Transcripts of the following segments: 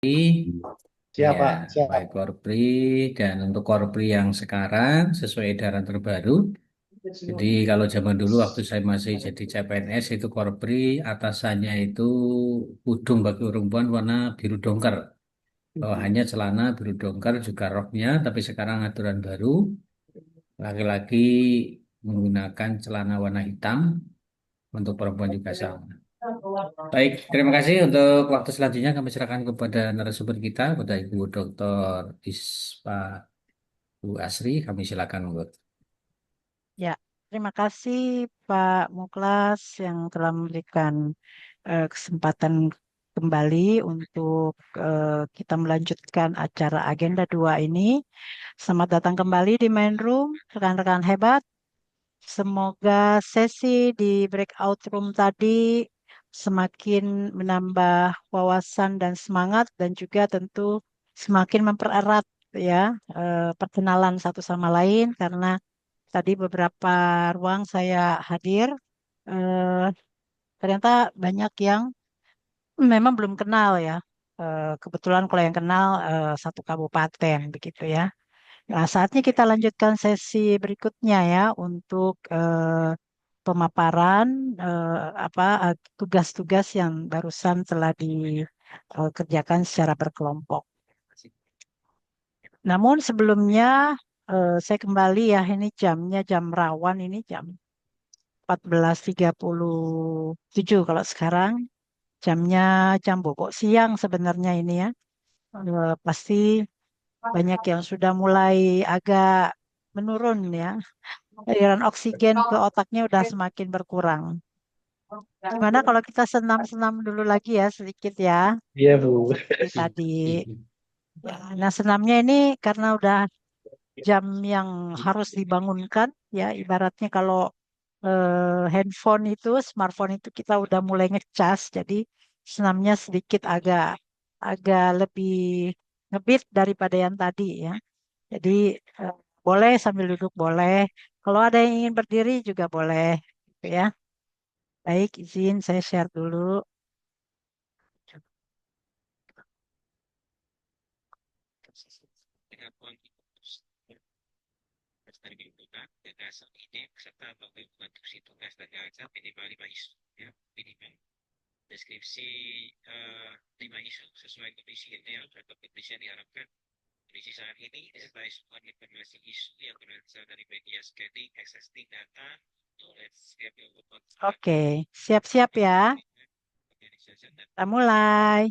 Siapa? Ya, Siap. baik Korpri dan untuk Korpri yang sekarang sesuai edaran terbaru. Jadi kalau zaman dulu waktu saya masih jadi CPNS itu Korpri atasannya itu udung bagi perempuan warna biru dongker. Bawahannya celana biru dongker juga roknya, tapi sekarang aturan baru laki-laki menggunakan celana warna hitam, untuk perempuan juga sama. Baik, terima kasih untuk waktu selanjutnya kami serahkan kepada narasumber kita, kepada Ibu Dr. Ispa Bu Asri, kami silakan Bu. Ya, terima kasih Pak Muklas yang telah memberikan kesempatan kembali untuk kita melanjutkan acara Agenda 2 ini. Selamat datang kembali di Main Room, rekan-rekan hebat. Semoga sesi di breakout room tadi semakin menambah wawasan dan semangat dan juga tentu semakin mempererat ya perkenalan satu sama lain karena tadi beberapa ruang saya hadir, eh, ternyata banyak yang memang belum kenal ya. Kebetulan kalau yang kenal satu kabupaten begitu ya. Nah, saatnya kita lanjutkan sesi berikutnya ya untuk pemaparan tugas-tugas yang barusan telah dikerjakan secara berkelompok. Namun sebelumnya saya kembali ya ini jamnya jam rawan ini jam 14.37 kalau sekarang jamnya jam bobok siang sebenarnya ini ya. Pasti banyak yang sudah mulai agak menurun ya. Aliran oksigen ke otaknya udah semakin berkurang. Gimana kalau kita senam-senam dulu lagi ya sedikit ya. Iya, Bu. Seperti tadi. Ya, nah senamnya ini karena udah jam yang harus dibangunkan ya ibaratnya kalau handphone itu, smartphone itu kita udah mulai ngecas, jadi senamnya sedikit agak agak lebih ngebit daripada yang tadi ya. Jadi eh, boleh sambil duduk boleh. Kalau ada yang ingin berdiri juga boleh, gitu ya. Baik, izin saya share dulu. Deskripsi 5 isu sesuai kondisi yang diharapkan kondisi saat ini disertai sebuah informasi isu yang berasal dari media scanning, accessing data, knowledge, Oke, siap-siap ya. Kita mulai.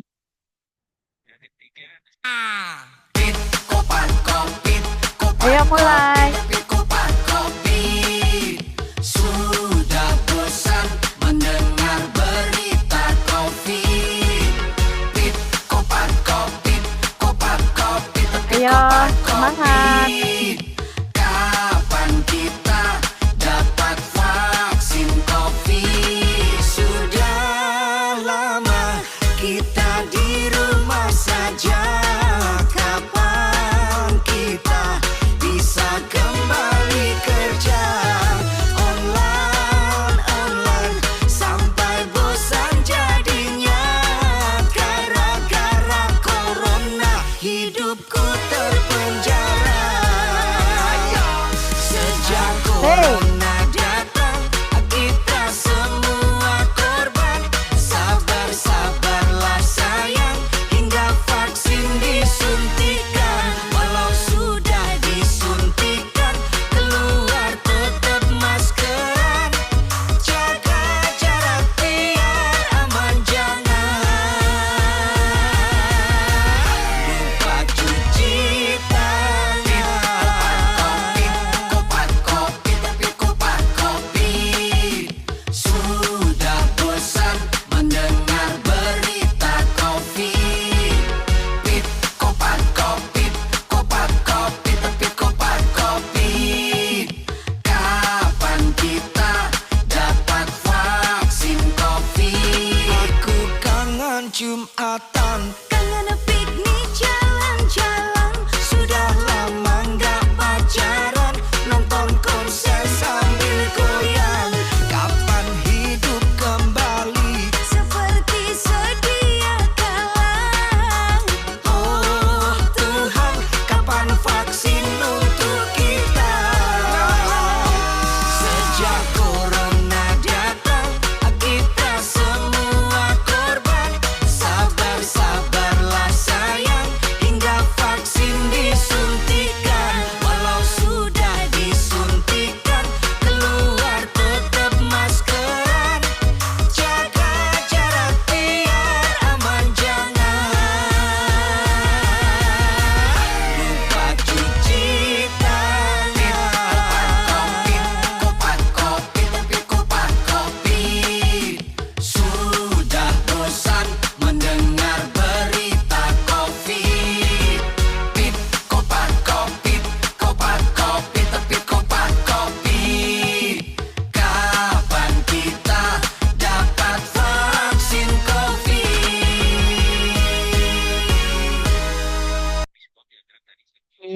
Ayo mulai. Sudah bosan mendengar berita COVID. Kopat COVID, kopat COVID, Ayo, kopat semangat. COVID. Kapan kita dapat vaksin COVID? Sudah lama kita di rumah saja. Kapan kita bisa kembali kerja online online sampai bosan jadinya gara-gara corona hidupku terpenjara sejak Hey. corona datang kita semua korban sabar-sabarlah sayang hingga vaksin disuntikan walau sudah disuntikan keluar tetap maskeran jaga jarak biar aman jangan lupa cuci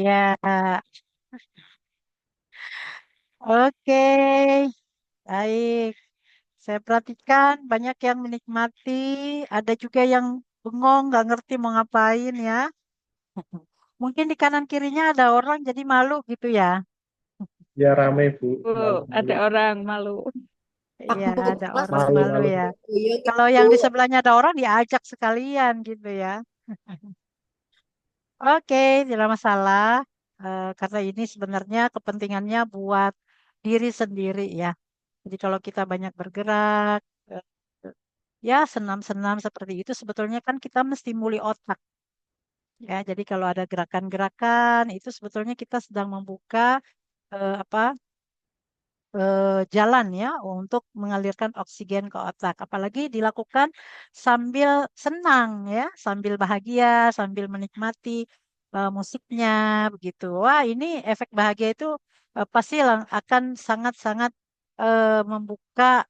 Ya, oke, baik. Saya perhatikan banyak yang menikmati, ada juga yang bengong, nggak ngerti mau ngapain ya. Mungkin di kanan kirinya ada orang jadi malu gitu ya. Ya rame Bu, Bu, ada malu-malu. orang malu. Iya, Bu, ada Mas orang masih malu Malu-malu ya. Bu. Iya Kalau gitu. yang di sebelahnya ada orang diajak sekalian gitu ya. Oke, tidak masalah. Karena ini sebenarnya kepentingannya buat diri sendiri ya. Jadi kalau kita banyak bergerak, eh, ya senam-senam seperti itu sebetulnya kan kita menstimuli otak ya. Jadi kalau ada gerakan-gerakan itu sebetulnya kita sedang membuka apa jalan ya untuk mengalirkan oksigen ke otak. Apalagi dilakukan sambil senang ya, sambil bahagia, sambil menikmati musiknya begitu. Wah, ini efek bahagia itu pasti akan sangat-sangat membuka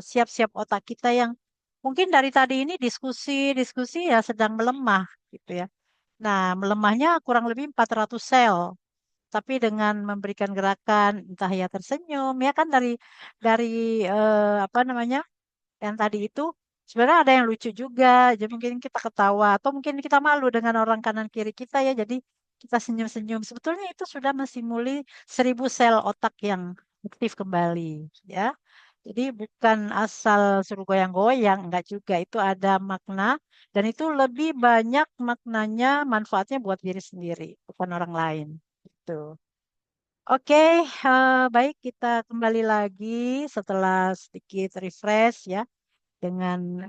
siap-siap otak kita yang mungkin dari tadi ini diskusi-diskusi ya sedang melemah gitu ya. Nah, melemahnya kurang lebih 400 sel. Tapi dengan memberikan gerakan entah ya tersenyum ya kan dari apa namanya yang tadi itu sebenarnya ada yang lucu juga. Jadi mungkin kita ketawa atau mungkin kita malu dengan orang kanan kiri kita ya. Jadi kita senyum-senyum. Sebetulnya itu sudah menstimuli 1.000 sel otak yang aktif kembali ya. Jadi bukan asal suruh goyang-goyang, enggak juga. Itu ada makna dan itu lebih banyak maknanya, manfaatnya buat diri sendiri, bukan orang lain. Gitu. Oke, baik kita kembali lagi setelah sedikit refresh ya dengan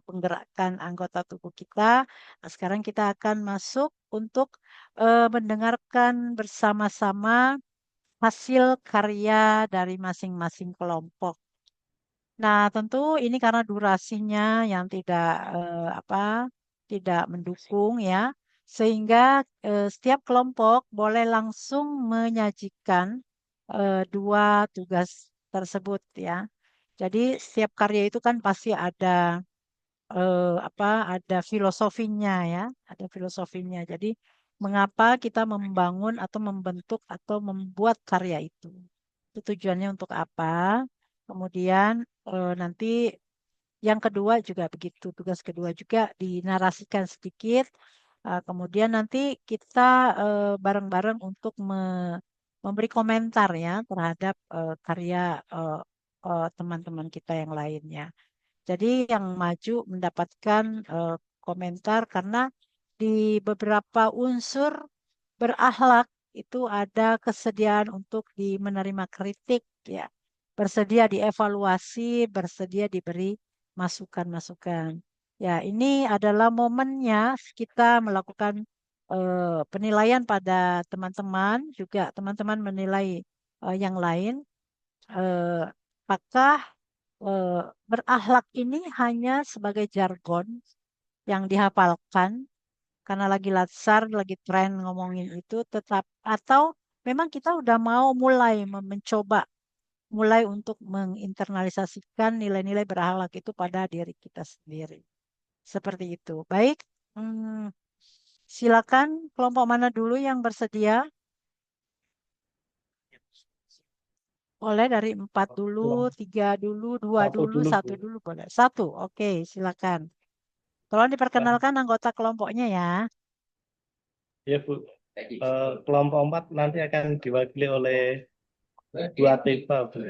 penggerakan anggota tubuh kita. Nah, sekarang kita akan masuk untuk mendengarkan bersama-sama hasil karya dari masing-masing kelompok. Nah, tentu ini karena durasinya yang tidak mendukung ya, sehingga setiap kelompok boleh langsung menyajikan dua tugas tersebut ya. Jadi setiap karya itu kan pasti ada filosofinya ya, ada filosofinya. Jadi mengapa kita membangun atau membentuk atau membuat karya itu? Itu tujuannya untuk apa? Kemudian nanti yang kedua juga begitu, tugas kedua juga dinarasikan sedikit. Kemudian nanti kita bareng-bareng untuk memberi komentar ya terhadap karya eh, teman-teman kita yang lainnya. Jadi yang maju mendapatkan komentar karena di beberapa unsur berakhlak itu ada kesediaan untuk menerima kritik ya. Bersedia dievaluasi, bersedia diberi masukan-masukan. Ya, ini adalah momennya kita melakukan penilaian pada teman-teman, juga teman-teman menilai yang lain. Apakah eh, berakhlak ini hanya sebagai jargon yang dihafalkan karena lagi latsar, lagi tren ngomongin itu tetap atau memang kita udah mau mulai mencoba mulai untuk menginternalisasikan nilai-nilai berakhlak itu pada diri kita sendiri. Seperti itu. Baik, hmm, silakan kelompok mana dulu yang bersedia? Boleh dari 4 dulu, 3 dulu, 2 Satu dulu, dulu Bu. 1 dulu boleh. 1, oke, silakan. Tolong diperkenalkan anggota kelompoknya ya. Ya Bu, kelompok 4 nanti akan diwakili oleh dua tipe Bu.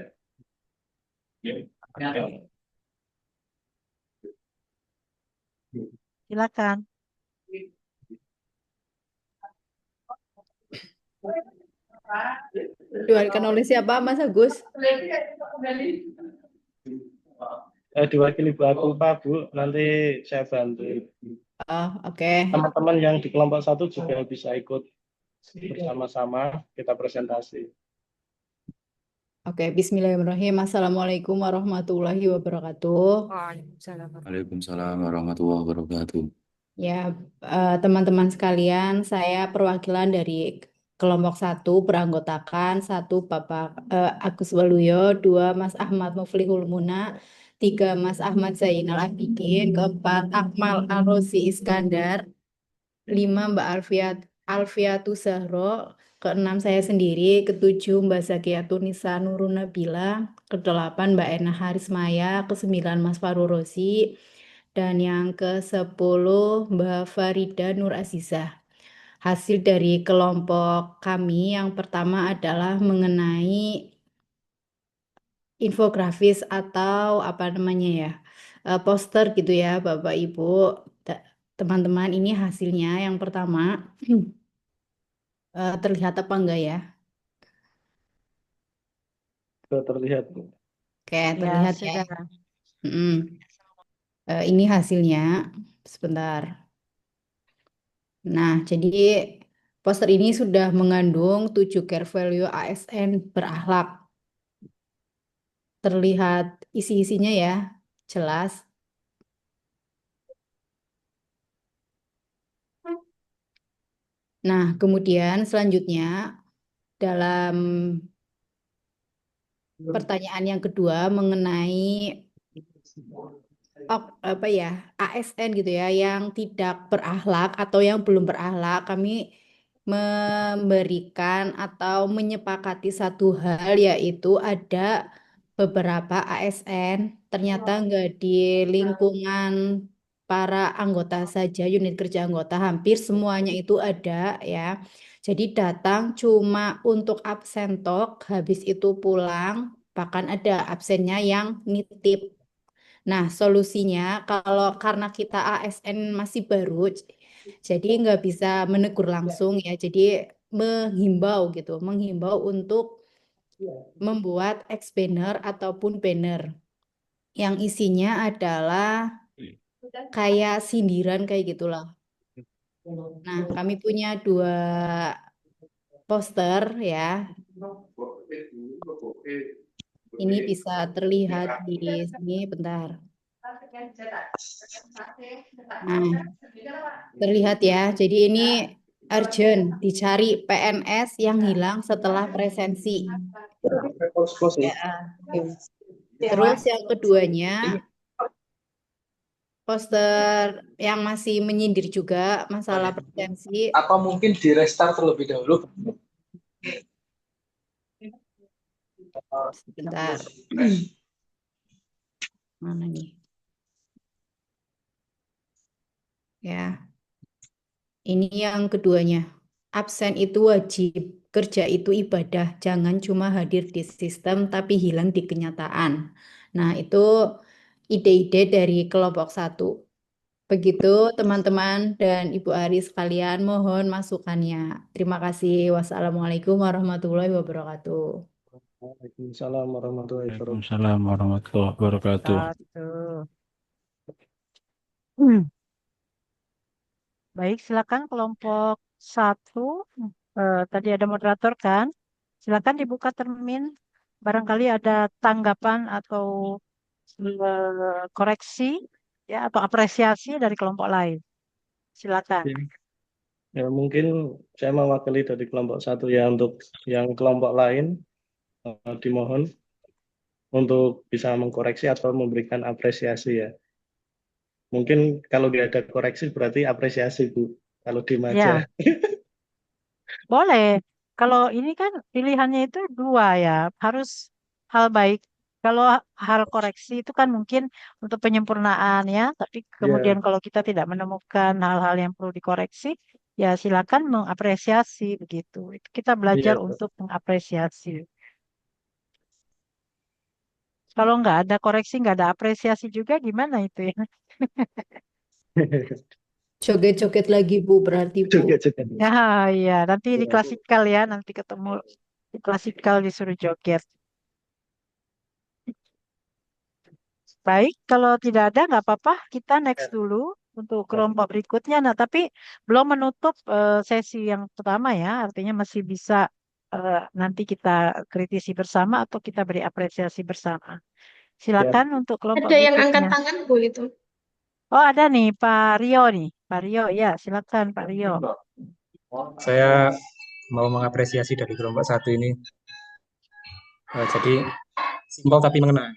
Silakan. Diwakilkan oleh siapa, Mas Agus? Diwakili Bu Akupa Bu, nanti saya bantu. Oh, oke. Teman-teman yang di kelompok 1 juga bisa ikut bersama-sama kita presentasi. Oke, bismillahirrahmanirrahim. Assalamualaikum warahmatullahi wabarakatuh. Waalaikumsalam warahmatullahi wabarakatuh. Ya, teman-teman sekalian, saya perwakilan dari kelompok 1 beranggotakan 1 Bapak Agus Waluyo, 2 Mas Ahmad Muflihul Muna, 3 Mas Ahmad Zainal Abidin, 4 Akmal Al-Rozi Iskandar, 5 Mbak Alfiatus Zahro, keenam saya sendiri, ketujuh Mbak Zakiatun Nisa Nurun Nabila, kedelapan Mbak Ena Harismaya, kesembilan Mas Faru Rosi, dan yang ke-10 Mbak Farida Nur Azizah. Hasil dari kelompok kami yang pertama adalah mengenai infografis atau apa namanya ya, poster gitu ya Bapak Ibu. Teman-teman, ini hasilnya yang pertama. Terlihat apa enggak ya? Sudah terlihat. Oke, Ya, terlihat ya. sudah. Mm-mm. Ini hasilnya. Sebentar. Nah, jadi poster ini sudah mengandung 7 core value ASN berakhlak. Terlihat isi-isinya ya, jelas. Nah, kemudian selanjutnya dalam pertanyaan yang kedua mengenai apa ya, ASN gitu ya, yang tidak berakhlak atau yang belum berakhlak, kami memberikan atau menyepakati satu hal, yaitu ada beberapa ASN ternyata nggak di lingkungan para anggota saja, unit kerja anggota hampir semuanya itu ada ya. Jadi datang cuma untuk absen tok, habis itu pulang, bahkan ada absennya yang nitip. Nah, solusinya kalau karena kita ASN masih baru, jadi nggak bisa menegur langsung ya. Jadi menghimbau gitu, menghimbau untuk membuat X banner ataupun banner yang isinya adalah kayak sindiran kayak gitulah. Nah, kami punya 2 poster ya. Ini bisa terlihat di sini, bentar. Nah, terlihat ya. Jadi ini urgent, dicari PNS yang hilang setelah presensi. Ya. Terus yang keduanya, poster yang masih menyindir juga masalah presensi. Apa mungkin di restart terlebih dahulu? Sebentar. Mana nih? Ya. Ini yang keduanya. Absen itu wajib, kerja itu ibadah. Jangan cuma hadir di sistem tapi hilang di kenyataan. Nah, itu ide-ide dari kelompok 1. Begitu teman-teman dan Ibu Ari sekalian, mohon masukannya. Terima kasih. Wassalamualaikum warahmatullahi wabarakatuh. Waalaikumsalam warahmatullahi wabarakatuh. Waalaikumsalam warahmatullahi wabarakatuh. Satu. Baik, silakan kelompok 1. Tadi ada moderator kan? Silakan dibuka termin. Barangkali ada tanggapan atau koreksi ya atau apresiasi dari kelompok lain. Silakan. Ya, mungkin saya mewakili dari kelompok 1 ya, untuk yang kelompok lain dimohon untuk bisa mengkoreksi atau memberikan apresiasi ya. Mungkin kalau nggak ada koreksi berarti apresiasi, Bu. Kalau diem aja. Ya, boleh. Kalau ini kan pilihannya itu 2 ya, harus hal baik. Kalau hal koreksi itu kan mungkin untuk penyempurnaan ya, tapi kemudian Ya, kalau kita tidak menemukan hal-hal yang perlu dikoreksi, ya silakan mengapresiasi begitu. Itu kita belajar iya, Bu. untuk mengapresiasi. Kalau nggak ada koreksi, nggak ada apresiasi juga, gimana itu ya? Joget-joget lagi Bu, berarti Bu. Juga. Ya, iya. Nanti di klasikal ya, nanti ketemu di klasikal disuruh joget. Baik, kalau tidak ada nggak apa-apa, kita next dulu untuk kelompok berikutnya. Nah, tapi belum menutup sesi yang pertama ya, artinya masih bisa nanti kita kritisi bersama atau kita beri apresiasi bersama. Silakan untuk kelompok Ada yang angkat berikutnya. tangan Bu itu. Oh, ada nih Pak Rio nih. Pak Rio, ya silakan Pak Rio. Saya mau mengapresiasi dari kelompok 1 ini. Jadi simpel tapi mengena.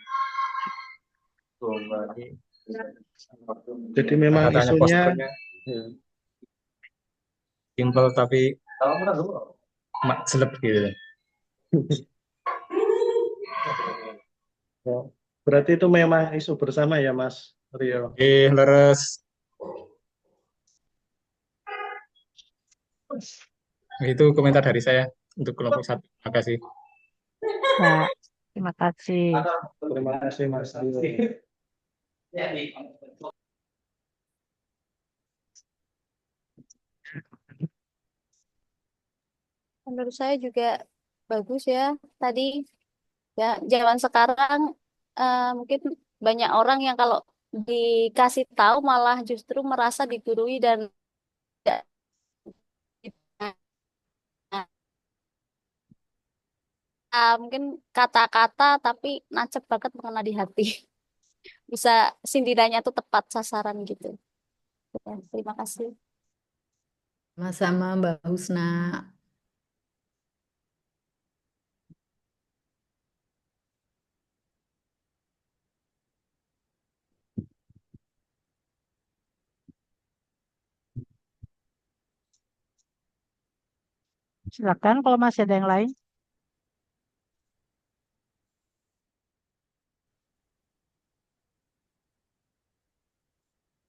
Jadi memang Katanya isunya posternya Simple tapi jelek gitu. Oh, berarti itu memang isu bersama ya, Mas Rio? Oke, leres. Itu komentar dari saya untuk kelompok 1. Terima kasih. Ya, terima kasih. Terima kasih, Mas Rio. Menurut saya juga bagus ya. Tadi ya zaman sekarang mungkin banyak orang yang kalau dikasih tahu malah justru merasa digurui dan tidak mungkin kata-kata tapi nancep banget mengena di hati. Bisa sindirannya tuh tepat sasaran gitu. Ya, terima kasih. Sama-sama Mbak Husna. Silakan kalau masih ada yang lain.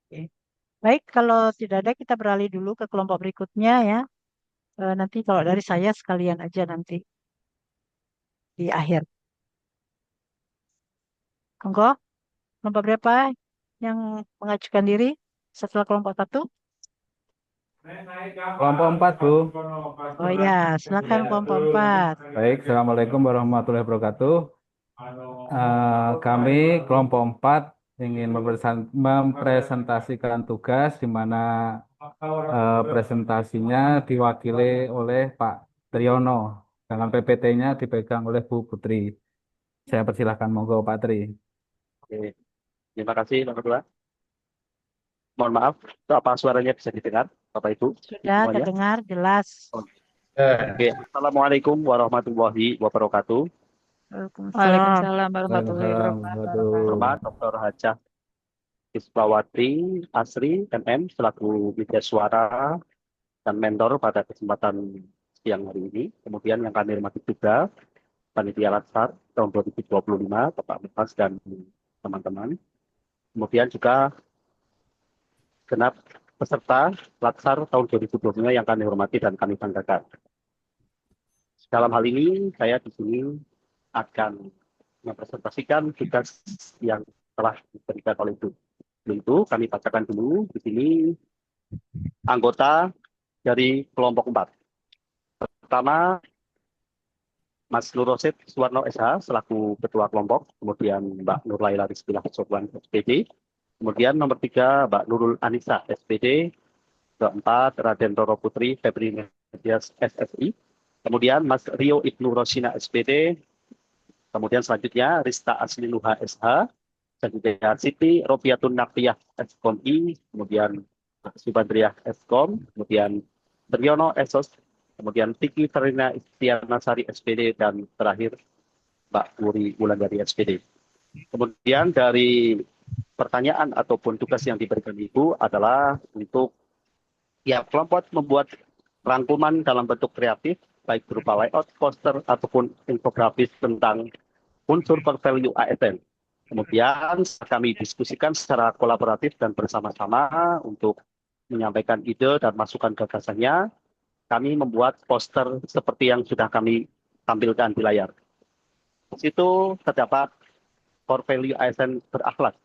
Oke. Baik, kalau tidak ada kita beralih dulu ke kelompok berikutnya ya. Nanti kalau dari saya sekalian aja nanti di akhir. Monggo, kelompok berapa yang mengajukan diri setelah kelompok 1? Kelompok 4, Bu. Oh ya, silakan kelompok 4. Baik, Assalamualaikum warahmatullahi wabarakatuh. Kami kelompok 4 ingin mempresentasikan tugas di mana presentasinya diwakili oleh Pak Triyono, dengan PPT-nya dipegang oleh Bu Putri. Saya persilahkan, monggo Pak Tri. Oke, terima kasih Pak Ketua. Mohon maaf, apa suaranya bisa didengar, Bapak Ibu? Sudah Semuanya? terdengar jelas. Oke, Assalamualaikum warahmatullahi wabarakatuh. Waalaikumsalam. Hormat Dr. Hajah Isbawati Asri MM selaku media suara dan mentor pada kesempatan siang hari ini. Kemudian yang kami hormati juga Panitia Latsar tahun 2025, Bapak Mas dan teman-teman. Kemudian juga genap peserta Latsar tahun 2025 yang kami hormati dan kami banggakan. Dalam hal ini saya di sini akan mempresentasikan tugas yang telah diberikan oleh Ibu. Itu kami bacakan dulu di sini anggota dari kelompok 4. Pertama, Mas Nur Rosid Suwarno SH selaku Ketua Kelompok, kemudian Mbak Nur Laila Rizkilah Sopwan SPD, kemudian nomor 3 Mbak Nurul Anissa SPD, keempat Raden Roro Putri Febri Medias SSI, kemudian Mas Rio Ibnu Rosina SPD, kemudian selanjutnya Rista Asli Luha SH, selanjutnya Siti Robiatun Nafiyah SKOMI, kemudian Subandriah SKOM, kemudian Triyono Esos, kemudian Tiki Farina Istiana Sari SPD, dan terakhir Mbak Puri Wulandari SPD. Kemudian dari pertanyaan ataupun tugas yang diberikan Ibu adalah untuk kelompok membuat rangkuman dalam bentuk kreatif, baik berupa layout, poster, ataupun infografis tentang unsur core value ASN. Kemudian kami diskusikan secara kolaboratif dan bersama-sama untuk menyampaikan ide dan masukan gagasannya. Kami membuat poster seperti yang sudah kami tampilkan di layar. Di situ terdapat core value ASN berakhlak.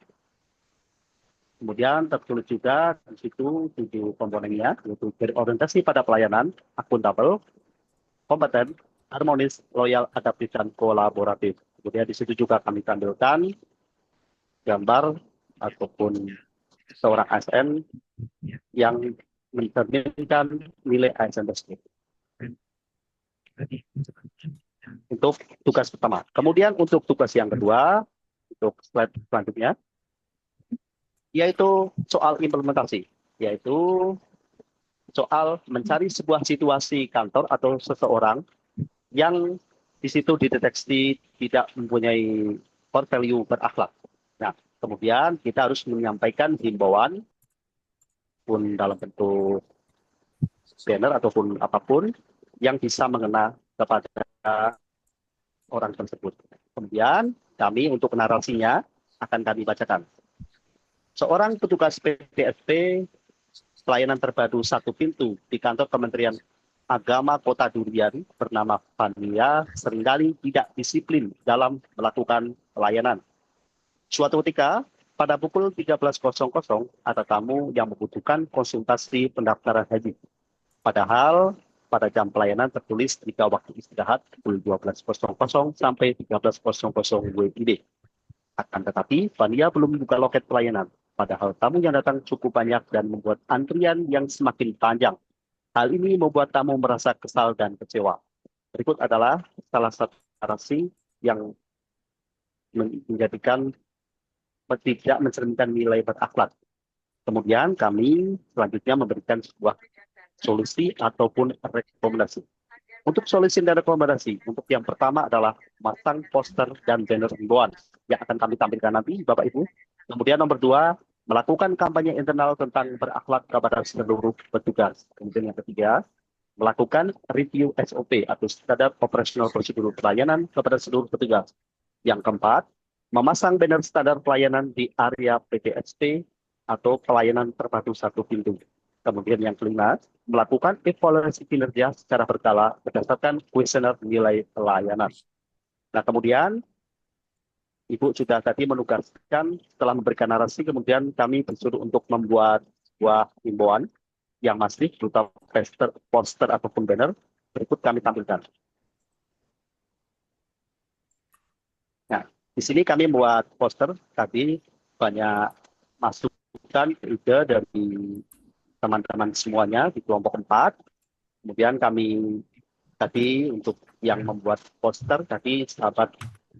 Kemudian tertulis juga di situ 7 komponennya, yaitu berorientasi pada pelayanan, akuntabel, kompeten, harmonis, loyal, adaptif, dan kolaboratif. Kemudian di situ juga kami tampilkan gambar ataupun seorang ASN yang mencerminkan nilai ASN tersebut. Untuk tugas pertama. Kemudian untuk tugas yang kedua, untuk slide selanjutnya, yaitu soal implementasi, yaitu soal mencari sebuah situasi kantor atau seseorang yang di situ dideteksi tidak mempunyai core value berakhlak. Nah, kemudian kita harus menyampaikan himbauan pun dalam bentuk banner ataupun apapun yang bisa mengena kepada orang tersebut. Kemudian kami untuk narasinya akan kami bacakan. Seorang petugas PTSP pelayanan terpadu satu pintu di kantor Kementerian Agama Kota Durian bernama Fania seringkali tidak disiplin dalam melakukan pelayanan. Suatu ketika, pada pukul 13.00 ada tamu yang membutuhkan konsultasi pendaftaran haji. Padahal pada jam pelayanan tertulis jika waktu istirahat pukul 12.00 sampai 13.00 WIB. Akan tetapi, Fania belum membuka loket pelayanan. Padahal tamu yang datang cukup banyak dan membuat antrian yang semakin panjang. Hal ini membuat tamu merasa kesal dan kecewa. Berikut adalah salah satu narasi yang menjadikan tidak mencerminkan nilai berakhlak. Kemudian kami selanjutnya memberikan sebuah solusi ataupun rekomendasi. Untuk solusi dan rekomendasi, untuk yang pertama adalah memasang poster dan banner himbauan yang akan kami tampilkan nanti, Bapak Ibu. Kemudian nomor 2, melakukan kampanye internal tentang berakhlak kepada seluruh petugas. Kemudian yang ketiga, melakukan review SOP atau standar operasional prosedur pelayanan kepada seluruh petugas. Yang keempat, memasang banner standar pelayanan di area PTSP atau pelayanan terpadu satu pintu. Kemudian yang kelima, melakukan evaluasi kinerja secara berkala berdasarkan kuesioner nilai pelayanan. Nah, kemudian Ibu sudah tadi menugaskan setelah memberikan narasi, kemudian kami disuruh untuk membuat sebuah himbauan yang masif berupa poster ataupun banner. Berikut kami tampilkan. Nah, di sini kami membuat poster, tadi banyak masukan ide dari teman-teman semuanya di kelompok 4. Kemudian kami tadi untuk yang membuat poster, tadi sahabat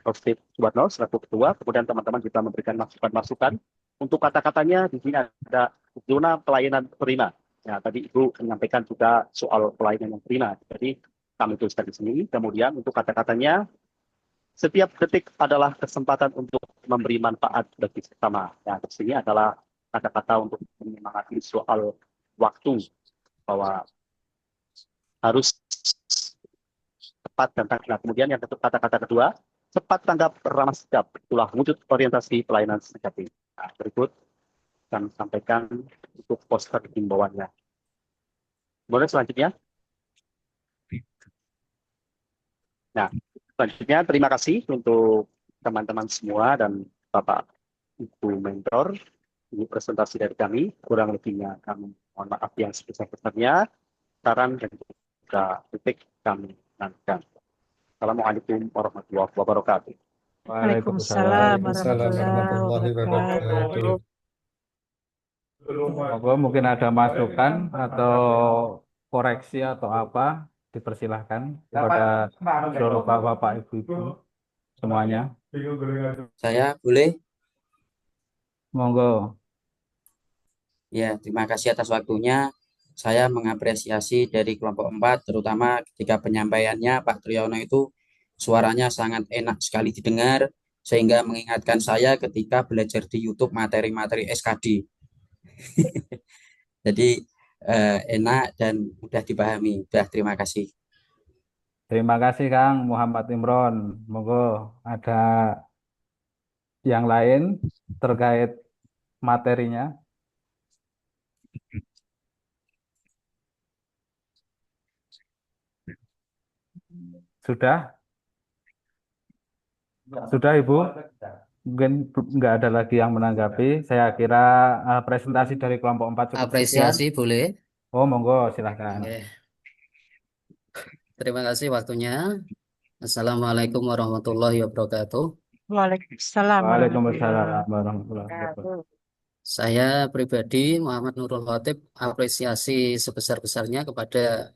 Rostit Suwarno selaku ketua, kemudian teman-teman kita memberikan masukan-masukan. Untuk kata-katanya di sini ada zona pelayanan prima. Ya, tadi Ibu menyampaikan juga soal pelayanan yang prima. Jadi kami tuliskan di sini. Kemudian untuk kata-katanya, setiap detik adalah kesempatan untuk memberi manfaat bagi sesama. Ya, di sini adalah kata-kata untuk menyemangati soal waktu, bahwa harus tepat dan tanggap. Nah, kemudian yang kata-kata kedua, cepat tanggap ramah sikap, itulah wujud orientasi pelayanan sejati. Nah, berikut kami sampaikan untuk poster himbauannya. Kemudian selanjutnya. Nah, selanjutnya terima kasih untuk teman-teman semua dan Bapak Ibu mentor. Ini presentasi dari kami, kurang lebihnya kami mohon maaf yang sebesar-besarnya. Saran dan juga kritik kami nantikan. Assalamualaikum warahmatullahi wabarakatuh. Waalaikumsalam warahmatullahi wabarakatuh. Monggo mungkin ada masukan atau koreksi atau apa, dipersilahkan kepada seluruh bapak-bapak, ibu-ibu semuanya. Saya boleh? Monggo. Ya, terima kasih atas waktunya. Saya mengapresiasi dari kelompok 4, terutama ketika penyampaiannya Pak Triyono itu suaranya sangat enak sekali didengar, sehingga mengingatkan saya ketika belajar di YouTube materi-materi SKD. Jadi enak dan mudah dipahami. Terima kasih. Terima kasih Kang Muhammad Imron. Monggo ada yang lain terkait materinya. Sudah? Sudah Ibu? Mungkin nggak ada lagi yang menanggapi. Saya kira presentasi dari kelompok 4 cukup sekian. Apresiasi boleh? Oh, monggo silahkan. Oke. Terima kasih waktunya. Assalamualaikum warahmatullahi wabarakatuh. Waalaikumsalam Waalaikumsalam warahmatullahi wabarakatuh. Saya pribadi Muhammad Nurul Khatib apresiasi sebesar-besarnya kepada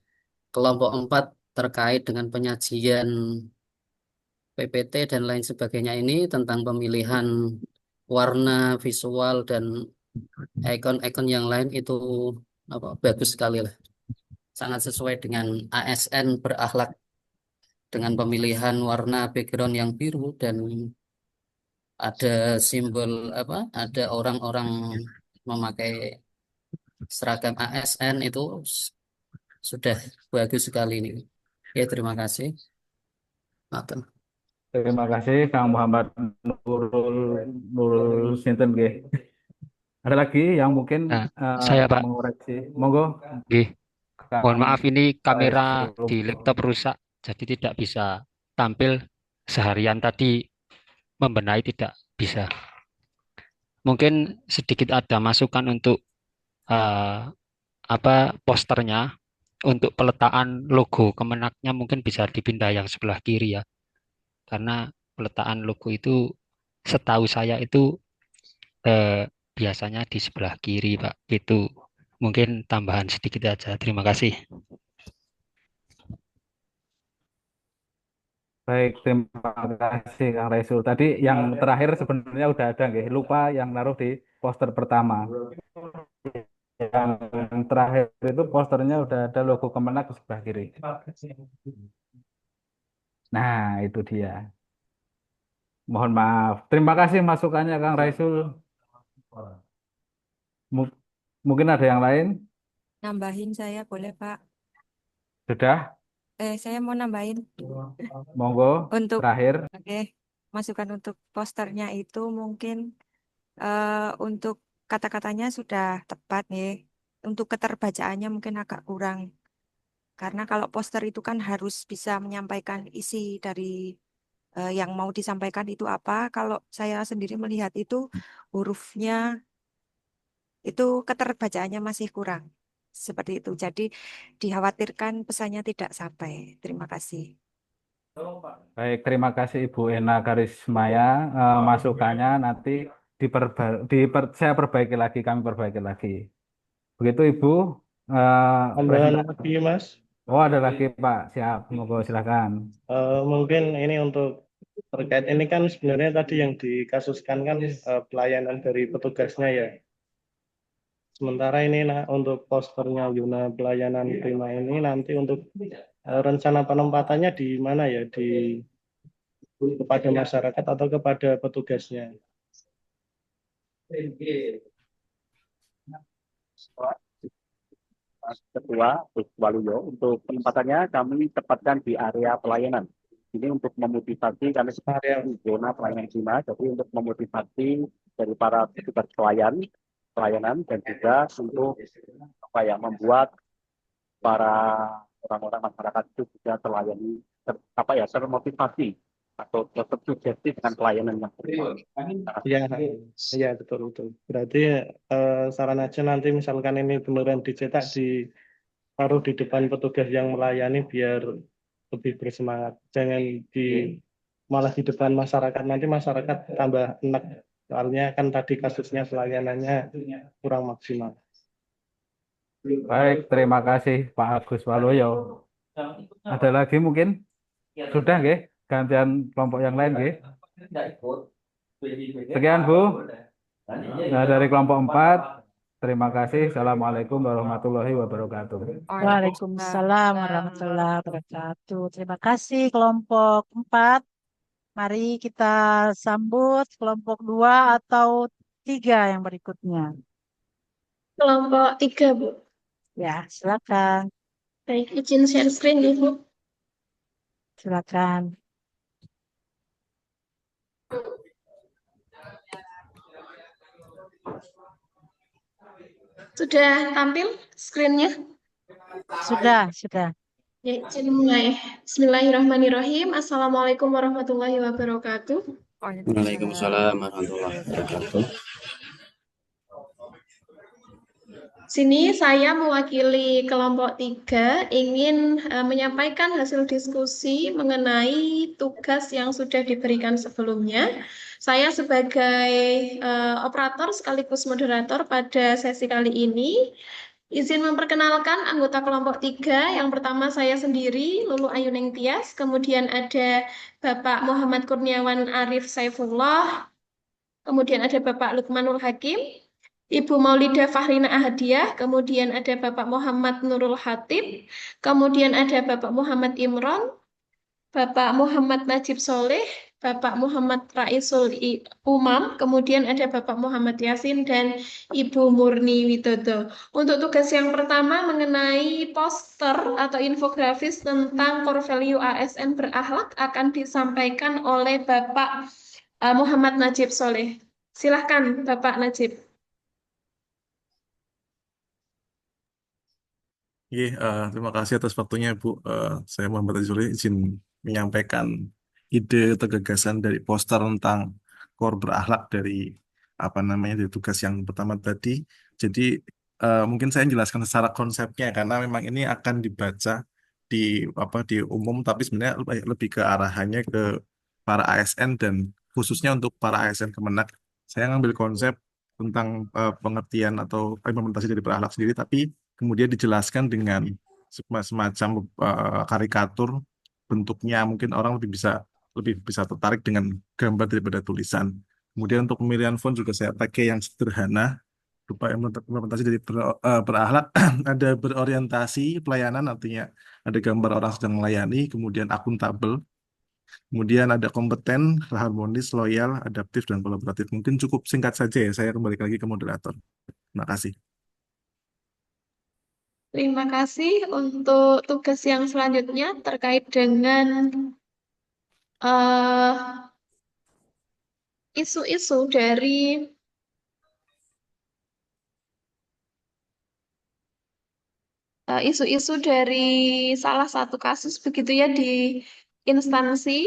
kelompok 4 terkait dengan penyajian PPT dan lain sebagainya ini tentang pemilihan warna visual dan ikon-ikon yang lain itu bagus sekali lah. Sangat sesuai dengan ASN berakhlak dengan pemilihan warna background yang biru dan ada simbol ada orang-orang memakai seragam ASN itu sudah bagus sekali ini. Ya, terima kasih. Matur. Terima kasih Kang Muhammad Nurul Sinten nggih. Ada lagi yang mungkin Nah, saya Pak, mengoreksi? Monggo nggih. Mohon maaf Kang ini kamera Raisul. di laptop rusak, jadi tidak bisa tampil seharian tadi membenahi tidak bisa. Mungkin sedikit ada masukan untuk posternya, untuk peletakan logo Kemenaknya mungkin bisa dipindah yang sebelah kiri ya, karena peletakan logo itu setahu saya itu biasanya di sebelah kiri Pak. Itu mungkin tambahan sedikit aja. Terima kasih. Baik, terima kasih Kang Raisul. Tadi yang terakhir sebenarnya udah ada nggih, lupa yang naruh di poster pertama. Yang terakhir itu posternya udah ada logo Kemenak di sebelah kiri. Nah, itu dia. Mohon maaf. Terima kasih masukannya Kang Raisul. Mungkin ada yang lain? Nambahin saya boleh Pak? Sudah? Saya mau nambahin Monggo, untuk terakhir. oke, masukan untuk posternya itu mungkin untuk kata-katanya sudah tepat nih. Untuk keterbacaannya mungkin agak kurang. Karena kalau poster itu kan harus bisa menyampaikan isi dari yang mau disampaikan itu apa. Kalau saya sendiri melihat itu hurufnya itu keterbacaannya masih kurang. Seperti itu. Jadi dikhawatirkan pesannya tidak sampai. Terima kasih. Baik, terima kasih Ibu Ena Karismaya. Masukannya nanti saya perbaiki lagi, kami perbaiki lagi. Begitu Ibu. Tambahan lagi Mas. Oh, ada lagi Pak. Siap, monggo silakan. Mungkin ini untuk terkait ini kan sebenarnya tadi yang dikasuskan kan pelayanan dari petugasnya ya. Sementara ini untuk posternya Yuna pelayanan prima ini nanti untuk rencana penempatannya di mana ya, kepada masyarakat atau kepada petugasnya? Ketua Waluyo, untuk penempatannya kami tempatkan di area pelayanan. Ini untuk memotivasi, kami area zona pelayanan prima, jadi untuk memotivasi dari para petugas pelayanan dan juga untuk membuat para orang-orang masyarakat itu juga termotivasi atau tersugesti dengan pelayanan yang Iya betul. Berarti saran aja nanti misalkan ini beneran dicetak taruh di depan petugas yang melayani biar lebih bersemangat. Jangan malah di depan masyarakat, nanti masyarakat tambah enak. Soalnya kan tadi kasusnya pelayanannya kurang maksimal. Baik, terima kasih Pak Agus Waluyo. Ada lagi mungkin? Sudah nggih? Gantian kelompok yang lain nggih? Sekian Bu. Nah, dari kelompok 4, terima kasih. Assalamualaikum warahmatullahi wabarakatuh. Waalaikumsalam warahmatullahi wabarakatuh. Terima kasih kelompok 4. Mari kita sambut kelompok 2 atau 3 yang berikutnya. Kelompok 3, Bu. Ya, silakan. Baik, izin share screen ya, Bu. Silakan. Sudah tampil screen-nya? Sudah. Ya, izin mulai. Bismillahirrahmanirrahim. Assalamualaikum warahmatullahi wabarakatuh. Waalaikumsalam warahmatullahi wabarakatuh. Sini saya mewakili kelompok 3 ingin menyampaikan hasil diskusi mengenai tugas yang sudah diberikan sebelumnya. Saya sebagai operator sekaligus moderator pada sesi kali ini, izin memperkenalkan anggota kelompok 3. Yang pertama saya sendiri, Lulu Ayuning Tias, kemudian ada Bapak Muhammad Kurniawan Arif Saifullah, kemudian ada Bapak Lukmanul Hakim, Ibu Maulida Fahrina Ahadiah, kemudian ada Bapak Muhammad Nurul Hatib, kemudian ada Bapak Muhammad Imron, Bapak Muhammad Najib Soleh, Bapak Muhammad Raisul Umam, kemudian ada Bapak Muhammad Yasin dan Ibu Murni Widodo. Untuk tugas yang pertama mengenai poster atau infografis tentang core value ASN berakhlak akan disampaikan oleh Bapak Muhammad Najib Soleh. Silahkan Bapak Najib. Terima kasih atas waktunya, Bu. Saya Muhammad Azuli izin menyampaikan ide atau gagasan dari poster tentang core berakhlak dari dari tugas yang pertama tadi. Jadi mungkin saya jelaskan secara konsepnya karena memang ini akan dibaca di di umum, tapi sebenarnya lebih ke arahannya ke para ASN dan khususnya untuk para ASN Kemenak. Saya ngambil konsep tentang pengertian atau implementasi dari berakhlak sendiri, tapi kemudian dijelaskan dengan semacam karikatur bentuknya, mungkin orang lebih bisa tertarik dengan gambar daripada tulisan. Kemudian untuk pemilihan font juga saya pakai yang sederhana, berupa implementasi dari berakhlak. Ada berorientasi pelayanan, artinya ada gambar orang sedang melayani, kemudian akuntabel, kemudian ada kompeten, harmonis, loyal, adaptif, dan kolaboratif. Mungkin cukup singkat saja ya, saya kembali lagi ke moderator. Terima kasih. Terima kasih untuk tugas yang selanjutnya terkait dengan isu-isu dari isu-isu dari salah satu kasus begitu ya di instansi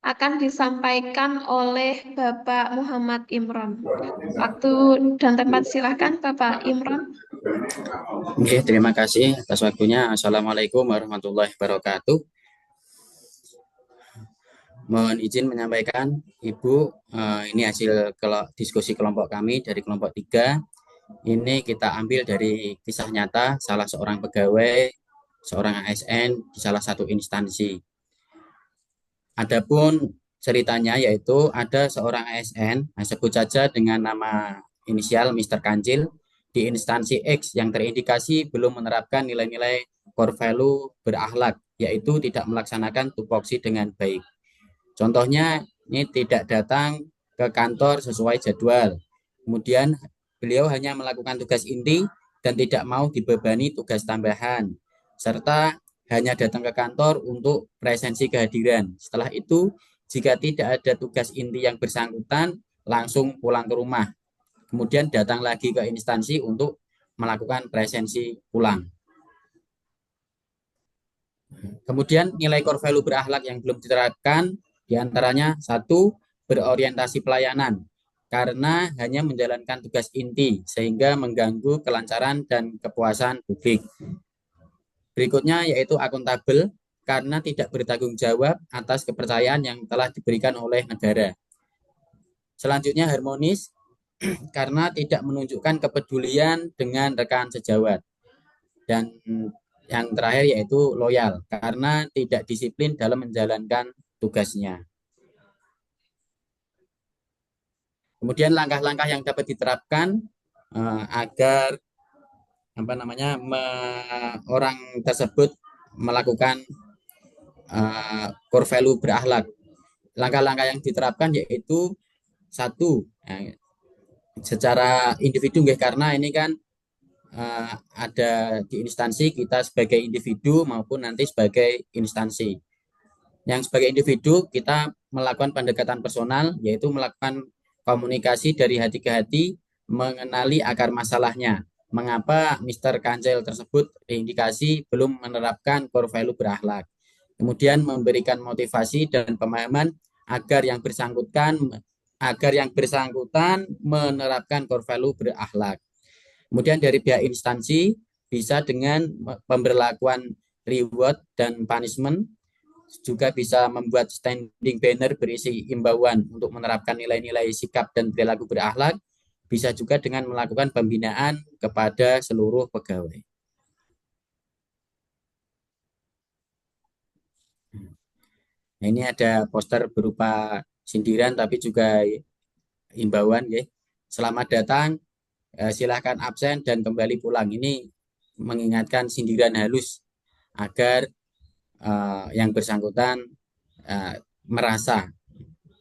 akan disampaikan oleh Bapak Muhammad Imron. Waktu dan tempat silahkan Bapak Imron. Oke, terima kasih atas waktunya. Assalamualaikum warahmatullahi wabarakatuh. Mohon izin menyampaikan, Ibu, ini hasil diskusi kelompok kami dari kelompok 3. Ini kita ambil dari kisah nyata salah seorang pegawai, seorang ASN di salah satu instansi. Adapun ceritanya yaitu ada seorang ASN, sebut saja dengan nama inisial Mr. Kancil, di instansi X yang terindikasi belum menerapkan nilai-nilai core value berakhlak, yaitu tidak melaksanakan tupoksi dengan baik. Contohnya, ini tidak datang ke kantor sesuai jadwal. Kemudian beliau hanya melakukan tugas inti dan tidak mau dibebani tugas tambahan, serta hanya datang ke kantor untuk presensi kehadiran. Setelah itu, jika tidak ada tugas inti yang bersangkutan, langsung pulang ke rumah. Kemudian datang lagi ke instansi untuk melakukan presensi pulang. Kemudian nilai core value berakhlak yang belum diterapkan diantaranya 1, berorientasi pelayanan karena hanya menjalankan tugas inti sehingga mengganggu kelancaran dan kepuasan publik. Berikutnya yaitu akuntabel karena tidak bertanggung jawab atas kepercayaan yang telah diberikan oleh negara. Selanjutnya harmonis karena tidak menunjukkan kepedulian dengan rekan sejawat. Dan yang terakhir yaitu loyal karena tidak disiplin dalam menjalankan tugasnya. Kemudian langkah-langkah yang dapat diterapkan agar orang tersebut melakukan core value berakhlak. Langkah-langkah yang diterapkan yaitu 1, secara individu karena ini kan ada di instansi, kita sebagai individu maupun nanti sebagai instansi. Yang sebagai individu kita melakukan pendekatan personal, yaitu melakukan komunikasi dari hati ke hati, mengenali akar masalahnya. Mengapa Mr. Kancil tersebut terindikasi belum menerapkan core value berakhlak. Kemudian memberikan motivasi dan pemahaman agar yang bersangkutan menerapkan core value berakhlak. Kemudian dari pihak instansi bisa dengan pemberlakuan reward dan punishment, juga bisa membuat standing banner berisi imbauan untuk menerapkan nilai-nilai sikap dan perilaku berakhlak, bisa juga dengan melakukan pembinaan kepada seluruh pegawai. Nah, ini ada poster berupa sindiran tapi juga imbauan ya. Selamat datang, silahkan absen dan kembali pulang. Ini mengingatkan sindiran halus agar yang bersangkutan merasa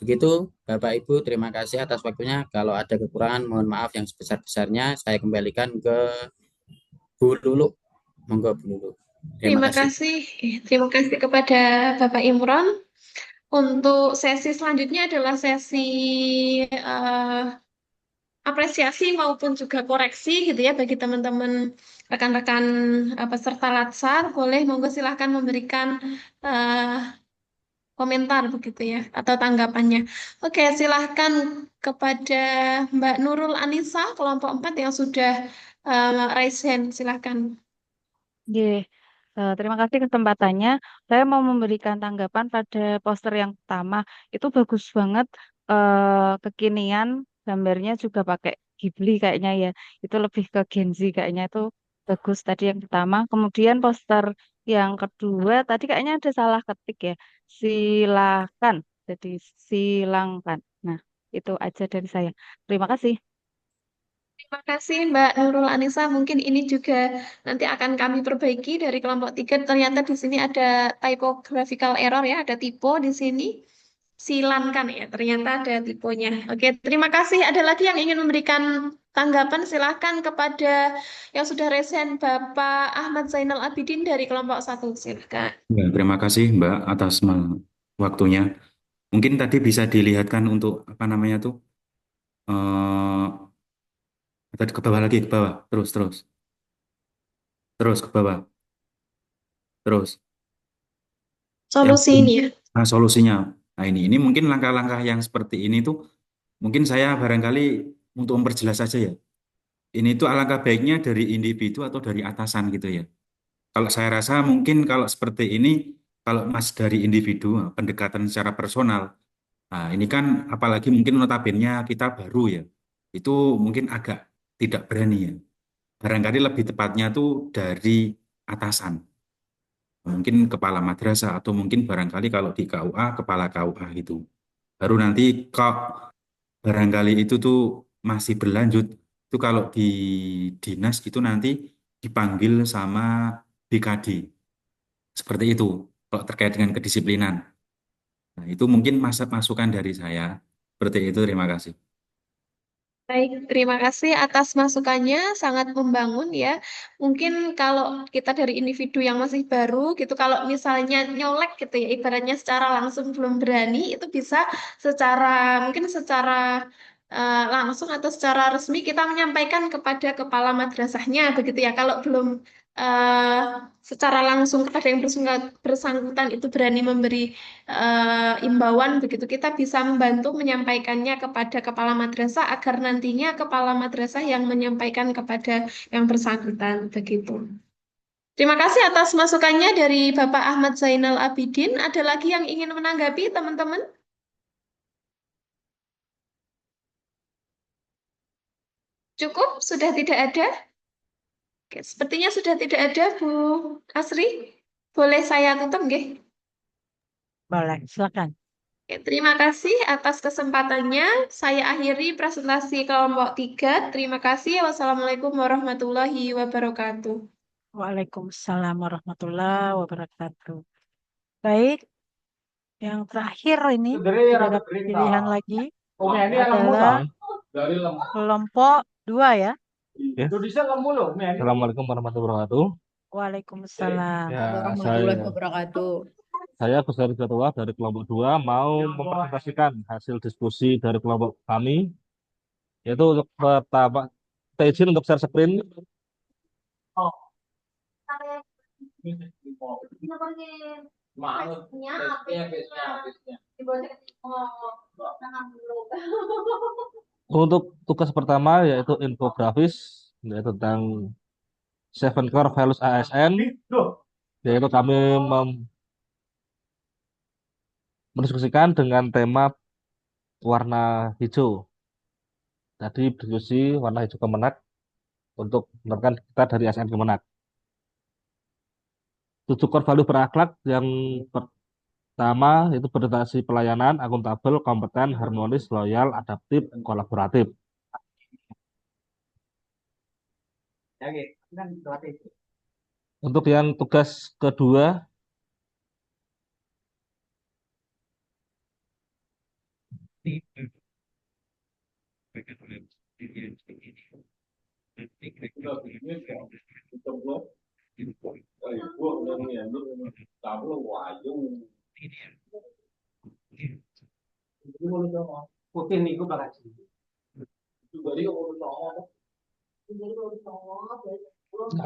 Begitu, Bapak Ibu, terima kasih atas waktunya. Kalau ada kekurangan, mohon maaf yang sebesar-besarnya. Saya kembalikan ke Bu Lulu. Monggo Bu Lulu. Terima Terima kasih. kasih. Terima kasih kepada Bapak Imron. Untuk sesi selanjutnya adalah sesi eh, apresiasi maupun juga koreksi gitu ya bagi teman-teman rekan-rekan peserta latsar. Boleh monggo silahkan memberikan eh, komentar begitu ya atau tanggapannya. Oke, silahkan kepada Mbak Nurul Anissa kelompok 4 yang sudah raise hand. Silahkan. Nggih. Terima kasih kesempatannya. Saya mau memberikan tanggapan pada poster yang pertama. Itu bagus banget, kekinian, gambarnya juga pakai Ghibli kayaknya ya. Itu lebih ke Gen Z kayaknya itu bagus tadi yang pertama. Kemudian poster yang kedua tadi kayaknya ada salah ketik ya. Silakan. Jadi silangkan. Nah, itu aja dari saya. Terima kasih. Terima kasih Mbak Nurul Anissa. Mungkin ini juga nanti akan kami perbaiki dari kelompok 3. Ternyata di sini ada typographical error ya, ada typo di sini. Silankan ya, ternyata ada tiponya. Oke, terima kasih. Ada lagi yang ingin memberikan tanggapan? Silahkan kepada yang sudah resen Bapak Ahmad Zainal Abidin dari kelompok 1. Silahkan. Ya, terima kasih Mbak atas waktunya. Mungkin tadi bisa dilihatkan untuk apa namanya tuh, eh tadi ke bawah lagi, ke bawah, terus ke bawah, terus. Yang Solusi ini ya. solusinya. Nah ini mungkin langkah-langkah yang seperti ini tuh mungkin saya barangkali untuk memperjelas saja ya. Ini tuh alangkah baiknya dari individu atau dari atasan gitu ya. Kalau saya rasa mungkin kalau seperti ini, kalau Mas dari individu, pendekatan secara personal, nah ini kan apalagi mungkin notabene kita baru ya, itu mungkin agak tidak berani ya. Barangkali lebih tepatnya tuh dari atasan, mungkin kepala madrasah atau mungkin barangkali kalau di KUA, kepala KUA gitu. Baru nanti kok barangkali itu tuh masih berlanjut, itu kalau di dinas itu nanti dipanggil sama BKD. Seperti itu, kalau terkait dengan kedisiplinan. Nah, itu mungkin masukan dari saya. Seperti itu, terima kasih. Baik, terima kasih atas masukannya, sangat membangun ya. Mungkin kalau kita dari individu yang masih baru gitu, kalau misalnya nyolek gitu ya, ibaratnya secara langsung belum berani, itu bisa secara mungkin secara langsung atau secara resmi kita menyampaikan kepada kepala madrasahnya begitu ya. Kalau belum eh, secara langsung kepada yang bersangkutan itu berani memberi imbauan begitu, kita bisa membantu menyampaikannya kepada kepala madrasah agar nantinya kepala madrasah yang menyampaikan kepada yang bersangkutan begitu. Terima kasih atas masukannya dari Bapak Ahmad Zainal Abidin. Ada lagi yang ingin menanggapi teman-teman? Cukup? Sudah tidak ada? Oke, sepertinya sudah tidak ada, Bu Asri. Boleh saya tutup, nggih? Boleh, silakan. Oke, terima kasih atas kesempatannya. Saya akhiri presentasi kelompok 3. Terima kasih. Wassalamualaikum warahmatullahi wabarakatuh. Waalaikumsalam warahmatullahi wabarakatuh. Baik, yang terakhir ini tidak ada pilihan lagi adalah kelompok 2 ya. Ya. Assalamualaikum warahmatullahi wabarakatuh. Waalaikumsalam Ya, Warahmatullahi wabarakatuh. Saya Gus Haris Ketua dari kelompok 2 mau mempresentasikan hasil diskusi dari kelompok kami, yaitu untuk pertama, kita izin untuk share screen. Untuk tugas pertama yaitu infografis, yaitu tentang Seven Core Values ASN, yaitu kami mendiskusikan dengan tema warna hijau. Tadi diskusi warna hijau Kemenak untuk menerapkan kita dari ASN Kemenak. 7 core value berakhlak yang pertama itu berorientasi pelayanan, akuntabel, kompeten, harmonis, loyal, adaptif, kolaboratif. Untuk yang tugas kedua, Nah,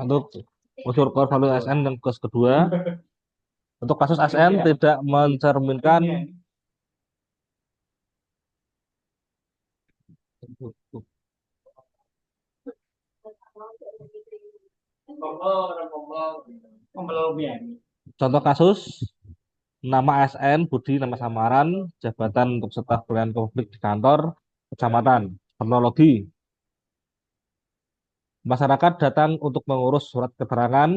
untuk unsur core value ASN yang kedua, untuk kasus ASN tidak mencerminkan contoh kasus nama ASN, Budi, nama samaran, jabatan untuk staf pelayanan publik di kantor, kecamatan, kronologi. Masyarakat datang untuk mengurus surat keterangan,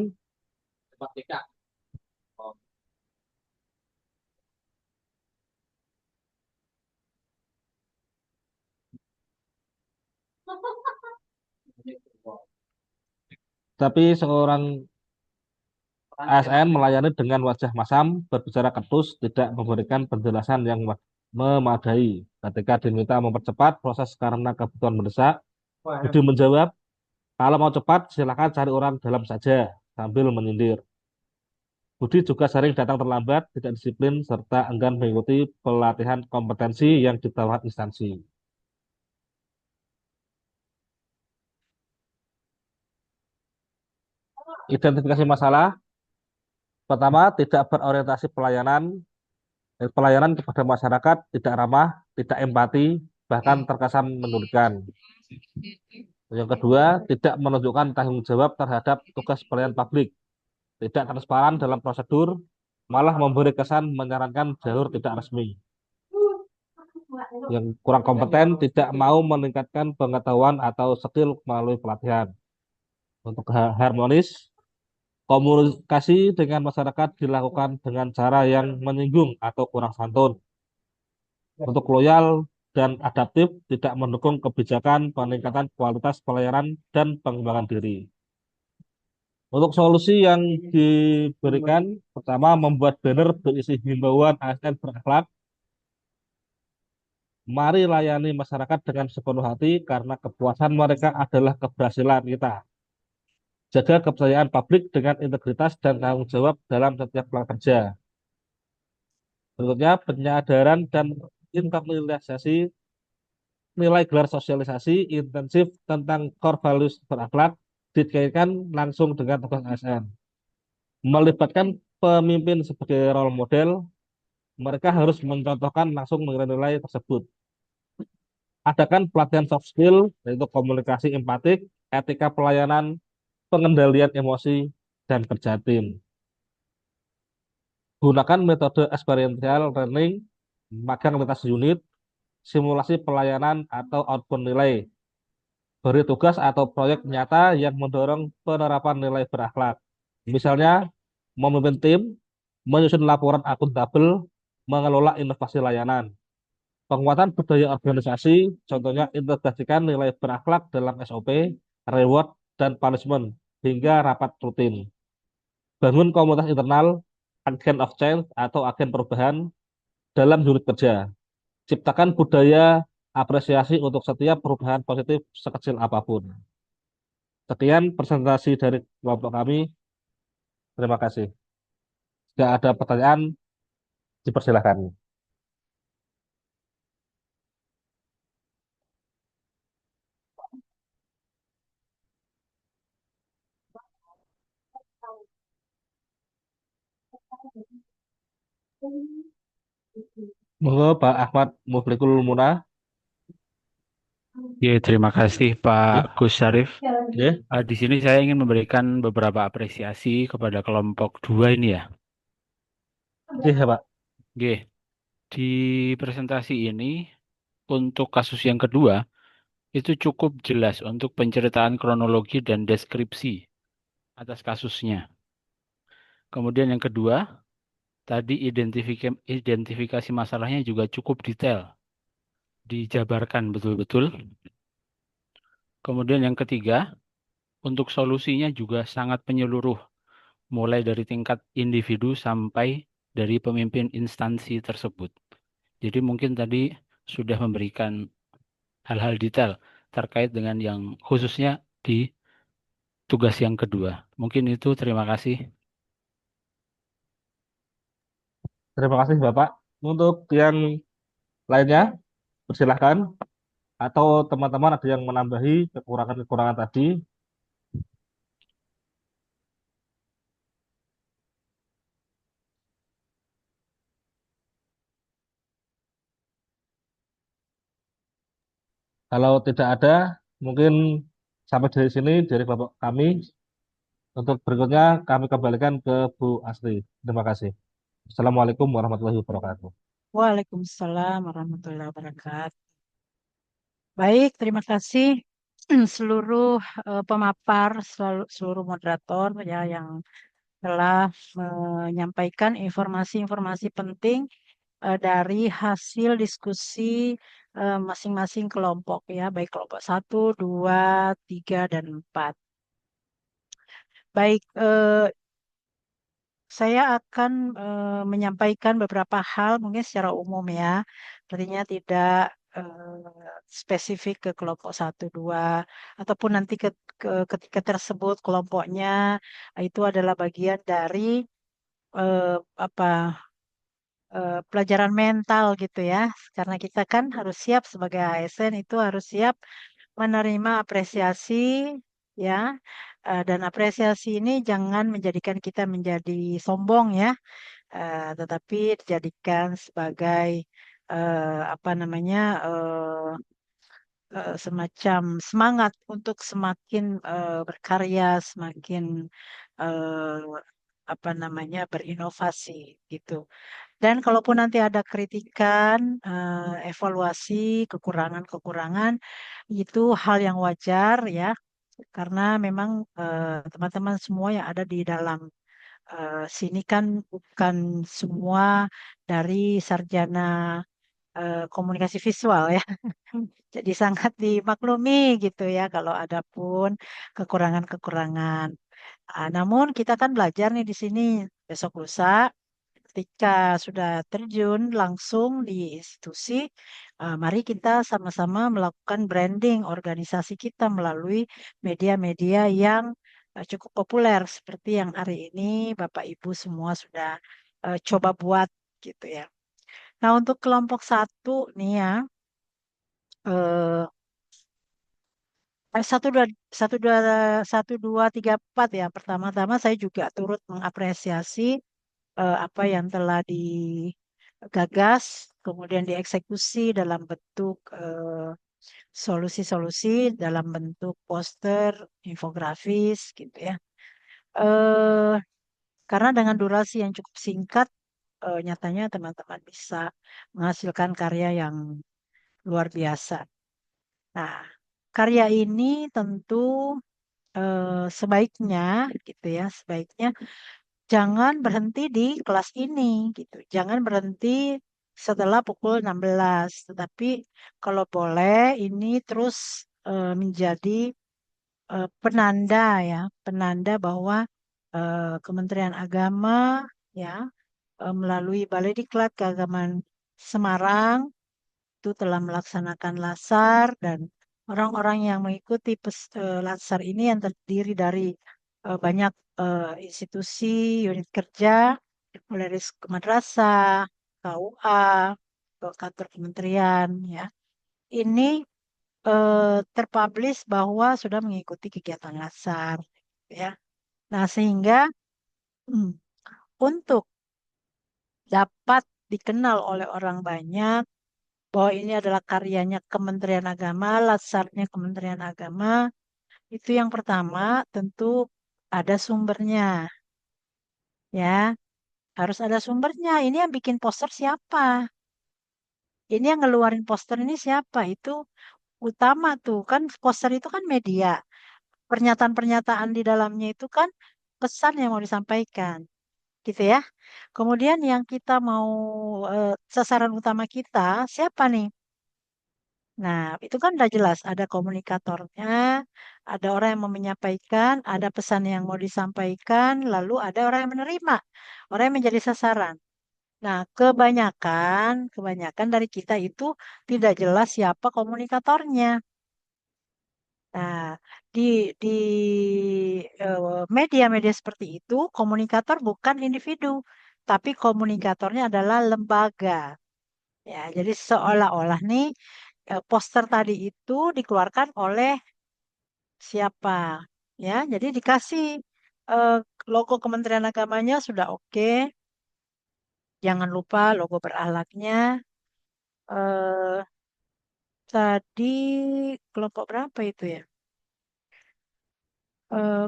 tapi seorang ASN melayani dengan wajah masam, berbicara ketus, tidak memberikan penjelasan yang memadai. Ketika diminta mempercepat proses karena kebutuhan mendesak, Budi menjawab, kalau mau cepat silakan cari orang dalam saja, sambil menyindir. Budi juga sering datang terlambat, tidak disiplin, serta enggan mengikuti pelatihan kompetensi yang ditawarkan instansi. Identifikasi masalah. Pertama, tidak berorientasi pelayanan. Pelayanan kepada masyarakat tidak ramah, tidak empati, bahkan terkesan menyulitkan. Yang kedua, tidak menunjukkan tanggung jawab terhadap tugas pelayanan publik. Tidak transparan dalam prosedur, malah memberi kesan menyarankan jalur tidak resmi. Yang kurang kompeten, tidak mau meningkatkan pengetahuan atau skill melalui pelatihan. Untuk harmonis, komunikasi dengan masyarakat dilakukan dengan cara yang menyinggung atau kurang santun. Untuk loyal dan adaptif, tidak mendukung kebijakan peningkatan kualitas pelayanan dan pengembangan diri. Untuk solusi yang diberikan, pertama membuat banner berisi himbauan ASN berakhlak. Mari layani masyarakat dengan sepenuh hati karena kepuasan mereka adalah keberhasilan kita. Jaga kepercayaan publik dengan integritas dan tanggung jawab dalam setiap kerja. Berikutnya, penyadaran dan internalisasi nilai gelar sosialisasi intensif tentang core values berakhlak dikaitkan langsung dengan tugas ASN. Melibatkan pemimpin sebagai role model, mereka harus mencontohkan langsung nilai-nilai tersebut. Adakan pelatihan soft skill, yaitu komunikasi empatik, etika pelayanan, pengendalian emosi, dan kerja tim. Gunakan metode experiential learning, magang lintas unit, simulasi pelayanan atau outbound nilai. Beri tugas atau proyek nyata yang mendorong penerapan nilai berakhlak. Misalnya, memimpin tim, menyusun laporan akuntabel, mengelola inovasi layanan. Penguatan budaya organisasi, contohnya integrasikan nilai berakhlak dalam SOP, reward, dan punishment, hingga rapat rutin. Bangun komunitas internal, agent of change atau agen perubahan dalam unit kerja. Ciptakan budaya apresiasi untuk setiap perubahan positif sekecil apapun. Sekian presentasi dari kelompok kami. Terima kasih. Jika ada pertanyaan, dipersilakan. Monggo Pak Ahmad Muflikul Munah. Ya, terima kasih Pak Ya. Gus Syarif. Ya. Di sini saya ingin memberikan beberapa apresiasi kepada kelompok 2 ini ya. Iya, Pak. Oke. Di presentasi ini untuk kasus yang kedua itu cukup jelas untuk penceritaan kronologi dan deskripsi atas kasusnya. Kemudian yang kedua, tadi identifikasi masalahnya juga cukup detail, dijabarkan betul-betul. Kemudian yang ketiga, untuk solusinya juga sangat menyeluruh, mulai dari tingkat individu sampai dari pemimpin instansi tersebut. Jadi mungkin tadi sudah memberikan hal-hal detail terkait dengan yang khususnya di tugas yang kedua. Mungkin itu, terima kasih. Terima kasih Bapak. Untuk yang lainnya, persilahkan. Atau teman-teman ada yang menambahi kekurangan-kekurangan tadi. Kalau tidak ada, mungkin sampai dari sini dari Bapak kami. Untuk berikutnya kami kembalikan ke Bu Asri. Terima kasih. Assalamualaikum warahmatullahi wabarakatuh. Waalaikumsalam warahmatullahi wabarakatuh. Baik, terima kasih seluruh pemapar, seluruh moderator ya yang telah menyampaikan informasi-informasi penting dari hasil diskusi masing-masing kelompok ya, baik kelompok 1, 2, 3, dan 4. Baik, saya akan menyampaikan beberapa hal mungkin secara umum ya, artinya tidak spesifik ke kelompok 1, 2, ataupun nanti ketika tersebut kelompoknya itu adalah bagian dari apa pelajaran mental gitu ya, karena kita kan harus siap sebagai ASN itu harus siap menerima apresiasi ya, dan apresiasi ini jangan menjadikan kita menjadi sombong ya, tetapi dijadikan sebagai apa namanya semacam semangat untuk semakin berkarya, semakin eh, apa namanya berinovasi gitu. Dan kalaupun nanti ada kritikan, evaluasi, kekurangan-kekurangan, itu hal yang wajar ya, karena memang teman-teman semua yang ada di dalam sini kan bukan semua dari sarjana komunikasi visual ya. Jadi sangat dimaklumi gitu ya kalau ada pun kekurangan-kekurangan. Namun kita kan belajar nih di sini besok lusa ketika sudah terjun langsung di institusi, mari kita sama-sama melakukan branding organisasi kita melalui media-media yang cukup populer seperti yang hari ini Bapak Ibu semua sudah coba buat gitu ya. Nah untuk kelompok 1 nih ya, eh, 1, 2, 3, 4 ya. Pertama-tama saya juga turut mengapresiasi apa yang telah digagas, kemudian dieksekusi dalam bentuk solusi-solusi, dalam bentuk poster, infografis, gitu ya. Eh, karena dengan durasi yang cukup singkat, nyatanya teman-teman bisa menghasilkan karya yang luar biasa. Nah, karya ini tentu sebaiknya, gitu ya, sebaiknya jangan berhenti di kelas ini gitu. Jangan berhenti setelah pukul 16. Tetapi kalau boleh ini terus menjadi penanda ya, penanda bahwa Kementerian Agama ya melalui Balai Diklat Keagamaan Semarang itu telah melaksanakan LASAR dan orang-orang yang mengikuti LASAR ini yang terdiri dari banyak institusi, unit kerja, mulai dari madrasah, KUA, ke kantor kementerian, ya. Ini terpublish bahwa sudah mengikuti kegiatan LASAR, ya. Nah, sehingga untuk dapat dikenal oleh orang banyak bahwa ini adalah karyanya Kementerian Agama, LASARnya Kementerian Agama, itu yang pertama tentu ada sumbernya, ya. Harus ada sumbernya. Ini yang bikin poster siapa? Ini yang ngeluarin poster ini siapa? Itu utama tuh. Kan poster itu kan media. Pernyataan-pernyataan di dalamnya itu kan pesan yang mau disampaikan. Gitu ya. Kemudian yang kita mau sasaran utama kita siapa nih? Nah, itu kan udah jelas ada komunikatornya, ada orang yang mau menyampaikan, ada pesan yang mau disampaikan, lalu ada orang yang menerima, orang yang menjadi sasaran. Nah, kebanyakan dari kita itu tidak jelas siapa komunikatornya. Nah, di di media-media seperti itu, komunikator bukan individu, tapi komunikatornya adalah lembaga. Ya, jadi seolah-olah nih poster tadi itu dikeluarkan oleh siapa, ya. Jadi dikasih eh, logo Kementerian Agamanya sudah oke. Jangan lupa logo berakhlaknya. eh Tadi kelompok berapa itu ya?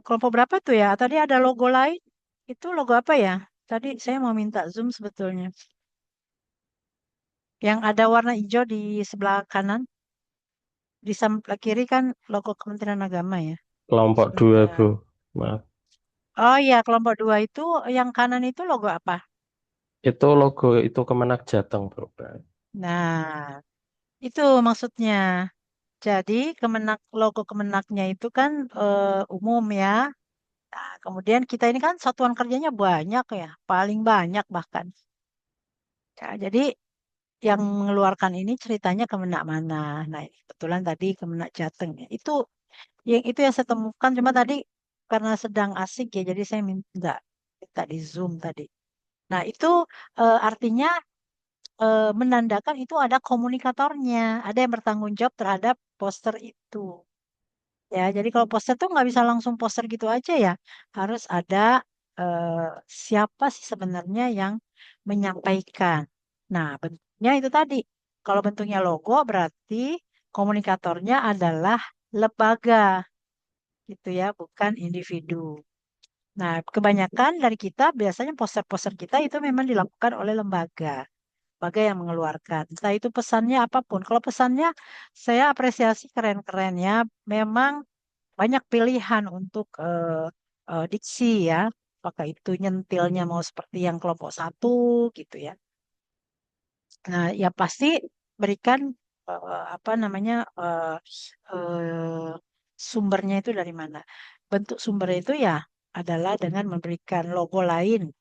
Kelompok berapa tuh ya? Tadi ada logo lain. Itu logo apa ya? Tadi saya mau minta zoom sebetulnya. Yang ada warna hijau di sebelah kanan, di sebelah kiri kan logo Kementerian Agama ya. Kelompok 2, Sebentar. Bro. Maaf. Oh iya, kelompok 2 itu yang kanan itu logo apa? Itu logo itu Kemenak Jateng, Bro. Nah, itu maksudnya. Jadi logo Kemenaknya itu kan umum ya. Nah, kemudian kita ini kan satuan kerjanya banyak ya, paling banyak bahkan. Ya, jadi yang mengeluarkan ini ceritanya Kemenak mana? Nah, ini kebetulan tadi Kemenak Jateng ya. Itu yang saya temukan cuma tadi karena sedang asik ya, jadi saya minta di zoom tadi. Nah, itu artinya menandakan itu ada komunikatornya, ada yang bertanggung jawab terhadap poster itu. Ya, jadi kalau poster tuh nggak bisa langsung poster gitu aja ya, harus ada eh, siapa sih sebenarnya yang menyampaikan. Nah, bentuknya itu tadi. Kalau bentuknya logo berarti komunikatornya adalah lembaga, gitu ya, bukan individu. Nah, kebanyakan dari kita biasanya poster-poster kita itu memang dilakukan oleh lembaga yang mengeluarkan. Entah itu pesannya apapun. Kalau pesannya saya apresiasi keren-keren ya. Memang banyak pilihan untuk diksi ya. Apakah itu nyentilnya mau seperti yang kelompok 1 gitu ya. Nah, ya pasti berikan apa namanya eh, sumbernya itu dari mana. Bentuk sumbernya itu ya adalah dengan memberikan logo lain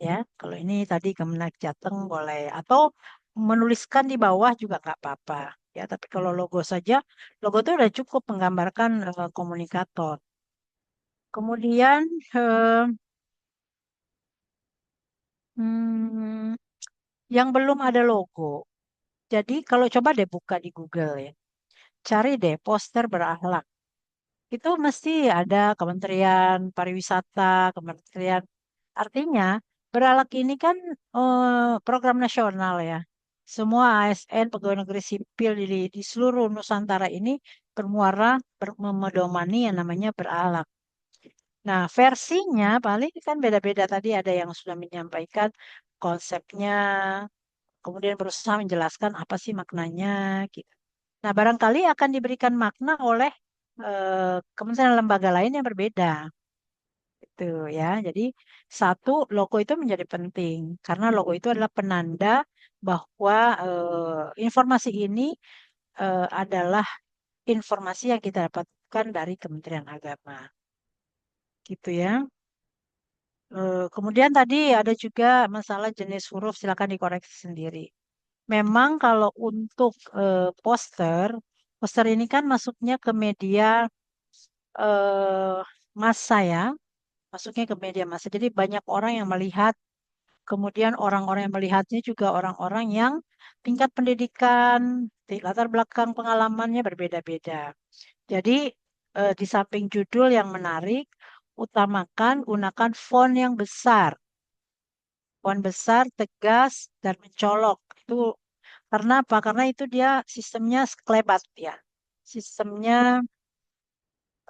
ya. Kalau ini tadi Kemenak Jateng boleh atau menuliskan di bawah juga nggak apa-apa ya. Tapi kalau logo saja, logo itu udah cukup menggambarkan komunikator. Kemudian eh, hmm, yang belum ada logo. Jadi kalau coba deh buka di Google ya, cari deh poster berakhlak. Itu mesti ada Kementerian Pariwisata, Kementerian. Artinya berakhlak ini kan program nasional ya. Semua ASN, pegawai negeri sipil di seluruh Nusantara ini memedomani yang namanya berakhlak. Nah, versinya paling kan beda-beda. Tadi ada yang sudah menyampaikan konsepnya, kemudian berusaha menjelaskan apa sih maknanya gitu. Nah, barangkali akan diberikan makna oleh kementerian lembaga lain yang berbeda. Itu ya. Jadi satu logo itu menjadi penting karena logo itu adalah penanda bahwa informasi ini adalah informasi yang kita dapatkan dari Kementerian Agama. Gitu ya. Kemudian tadi ada juga masalah jenis huruf, silakan dikoreksi sendiri. Memang kalau untuk poster ini kan masuknya ke media eh, massa ya, masuknya ke media massa. Jadi banyak orang yang melihat, kemudian orang-orang yang melihatnya juga orang-orang yang tingkat pendidikan, latar belakang pengalamannya berbeda-beda. Jadi di samping judul yang menarik, utamakan gunakan font yang besar. Font besar, tegas, dan mencolok. Itu karena apa? Karena itu dia sistemnya sklebat ya. Sistemnya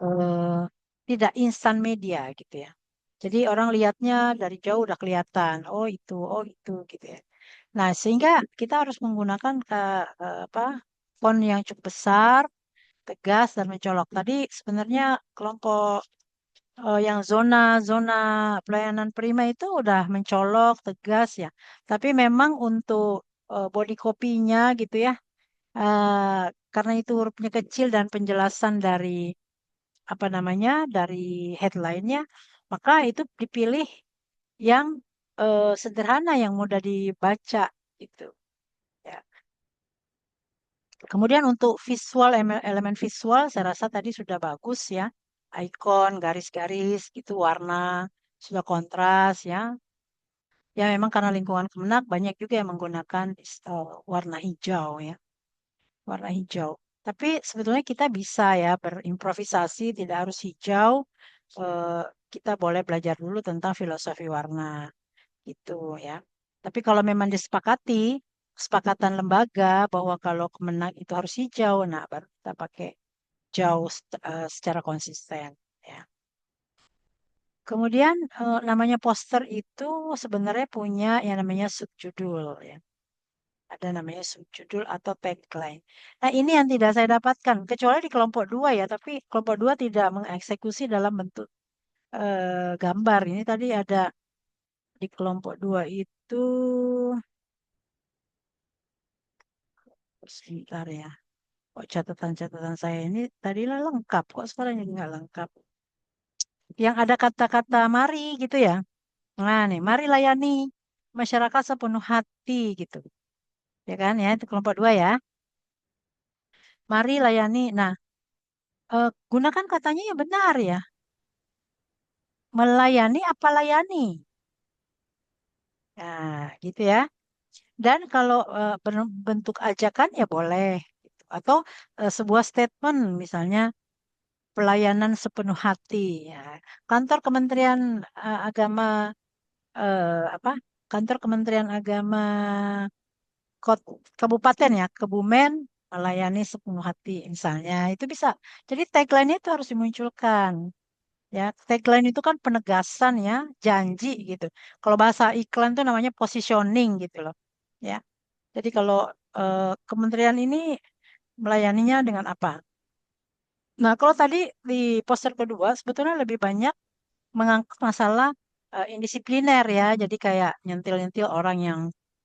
eh, tidak instan media gitu ya. Jadi orang lihatnya dari jauh udah kelihatan. Oh itu gitu ya. Nah, sehingga kita harus menggunakan apa font yang cukup besar, tegas dan mencolok. Tadi sebenarnya kelompok yang zona-zona pelayanan prima itu udah mencolok, tegas ya. Tapi memang untuk body copy-nya gitu ya, karena itu hurufnya kecil dan penjelasan dari apa namanya dari headline-nya, maka itu dipilih yang sederhana yang mudah dibaca gitu. Ya. Kemudian untuk visual, elemen visual, saya rasa tadi sudah bagus ya. Icon, garis-garis, gitu, warna, sudah kontras ya. Ya memang karena lingkungan Kemenak banyak juga yang menggunakan warna hijau ya. Warna hijau. Tapi sebetulnya kita bisa ya berimprovisasi, tidak harus hijau. Kita boleh belajar dulu tentang filosofi warna gitu ya. Tapi kalau memang disepakati, kesepakatan lembaga bahwa kalau Kemenak itu harus hijau, nah baru kita pakai jauh secara konsisten ya. Kemudian namanya poster itu sebenarnya punya yang namanya subjudul ya. Ada namanya subjudul atau tagline. Nah ini yang tidak saya dapatkan, kecuali di kelompok 2 ya, tapi kelompok 2 tidak mengeksekusi dalam bentuk gambar. Ini tadi ada di kelompok 2 itu, sebentar ya. Kok catatan-catatan saya ini tadilah lengkap, kok sekarang jadi nggak lengkap. Yang ada kata-kata mari gitu ya. Nah nih, mari layani masyarakat sepenuh hati gitu. Ya kan ya, itu kelompok 2 ya. Mari layani. Nah, gunakan katanya yang benar ya. Melayani apa layani? Nah, gitu ya. Dan kalau bentuk ajakan ya boleh. Gitu. Atau sebuah statement misalnya pelayanan sepenuh hati. Ya. Kantor Kementerian Agama apa? Kantor Kementerian Agama Kabupaten ya, Kebumen melayani sepenuh hati misalnya. Itu bisa. Jadi tagline itu harus dimunculkan. Ya, tagline itu kan penegasan ya, janji gitu. Kalau bahasa iklan itu namanya positioning gitu loh. Ya. Jadi kalau kementerian ini melayaninya dengan apa? Nah, kalau tadi di poster kedua sebetulnya lebih banyak mengangkat masalah indisipliner ya. Jadi kayak nyentil-nyentil orang yang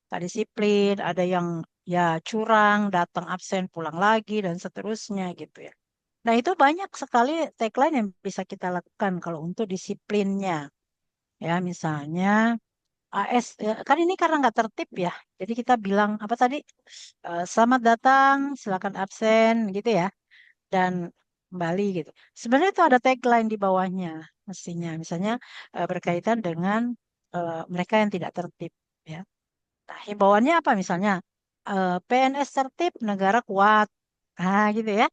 tak disiplin, ada yang ya curang, datang absen, pulang lagi dan seterusnya gitu ya. Nah, itu banyak sekali tagline yang bisa kita lakukan kalau untuk disiplinnya. Ya, misalnya kan ini karena nggak tertib ya. Jadi kita bilang apa tadi? Selamat datang, silakan absen gitu ya. Dan kembali gitu. Sebenarnya itu ada tagline di bawahnya mestinya. Misalnya berkaitan dengan mereka yang tidak tertib ya. Nah, himbauannya apa misalnya? PNS tertib, negara kuat. Nah, gitu ya.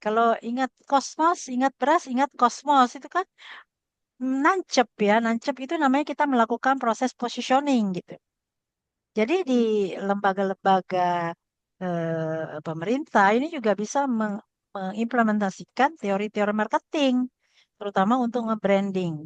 Kalau ingat kosmos, ingat beras, ingat kosmos itu kan nancep ya, nancep itu namanya kita melakukan proses positioning gitu. Jadi di lembaga-lembaga pemerintah ini juga bisa mengimplementasikan teori-teori marketing, terutama untuk nge-branding.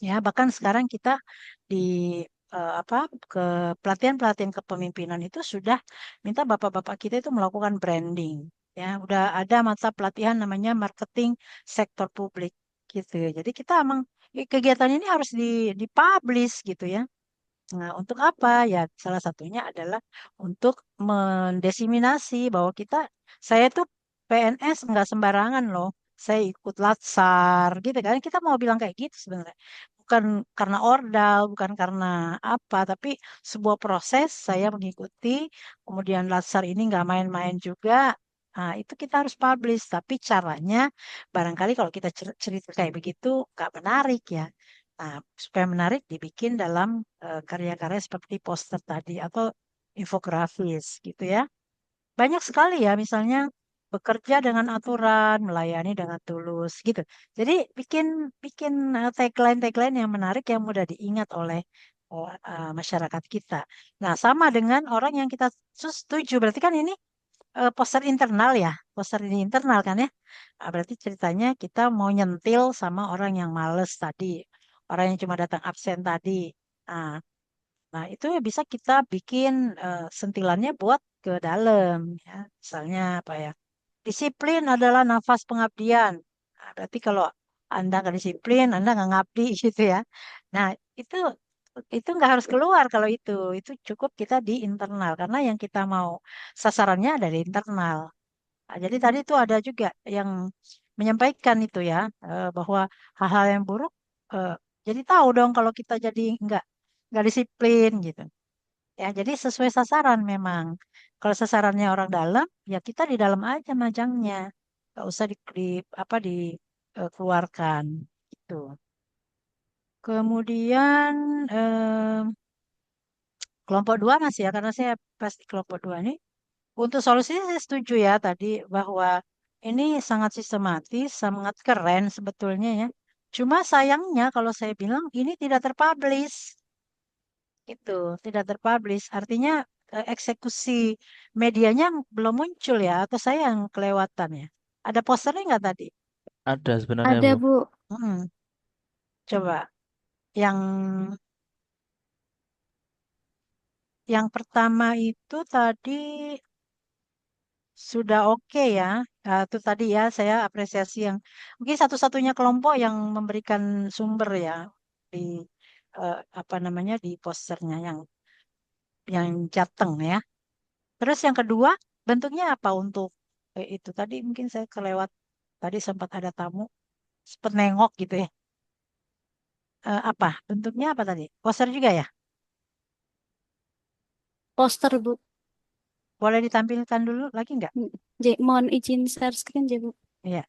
Ya, bahkan sekarang kita di apa ke pelatihan-pelatihan kepemimpinan itu sudah minta bapak-bapak kita itu melakukan branding. Ya, udah ada mata pelatihan namanya marketing sektor publik gitu ya. Jadi kita emang kegiatan ini harus dipublish gitu ya. Nah, untuk apa? Ya, salah satunya adalah untuk mendesimasi bahwa saya tuh PNS nggak sembarangan loh. Saya ikut Latsar, gitu kan? Kita mau bilang kayak gitu sebenarnya. Bukan karena ordal, bukan karena apa, tapi sebuah proses saya mengikuti. Kemudian Latsar ini nggak main-main juga. Nah, itu kita harus publish. Tapi caranya, barangkali kalau kita cerita kayak begitu, nggak menarik ya. Nah, supaya menarik dibikin dalam karya-karya seperti poster tadi atau infografis gitu ya. Banyak sekali ya misalnya bekerja dengan aturan, melayani dengan tulus gitu. Jadi bikin bikin tagline-tagline yang menarik yang mudah diingat oleh masyarakat kita. Nah, sama dengan orang yang kita setuju. Berarti kan ini poster internal ya. Poster ini internal kan ya. Nah, berarti ceritanya kita mau nyentil sama orang yang males tadi. Orang yang cuma datang absen tadi. Nah, itu bisa kita bikin sentilannya buat ke dalam ya. Misalnya apa ya? Disiplin adalah nafas pengabdian. Nah, berarti kalau Anda nggak disiplin, Anda nggak ngabdi gitu ya. Nah, itu itu nggak harus keluar kalau itu cukup kita di internal karena yang kita mau sasarannya ada di internal. Nah, jadi tadi itu ada juga yang menyampaikan itu ya bahwa hal-hal yang buruk eh, Jadi tahu dong kalau kita jadi nggak disiplin gitu. Ya, jadi sesuai sasaran memang. Kalau sasarannya orang dalam, ya kita di dalam aja majangnya. Nggak usah apa dikeluarkan gitu. Kemudian kelompok dua masih ya, karena saya pasti kelompok dua ini. Untuk solusinya saya setuju ya tadi bahwa ini sangat sistematis, sangat keren sebetulnya ya. Cuma sayangnya kalau saya bilang ini tidak terpublish. Itu tidak terpublish. Artinya eksekusi medianya belum muncul ya, atau saya yang kelewatan ya. Ada posternya nggak tadi? Ada sebenarnya, Ada, Bu. Bu. Mm-mm. Coba yang pertama itu tadi sudah oke ya. Itu tadi ya saya apresiasi yang mungkin satu-satunya kelompok yang memberikan sumber ya di apa namanya di posternya yang Jateng ya. Terus yang kedua bentuknya apa untuk itu tadi mungkin saya kelewat tadi sempat ada tamu sempat nengok gitu ya. Apa bentuknya apa tadi? Poster juga ya? Poster, Bu. Boleh ditampilkan dulu lagi nggak? Mohon izin share screen, Bu. Iya.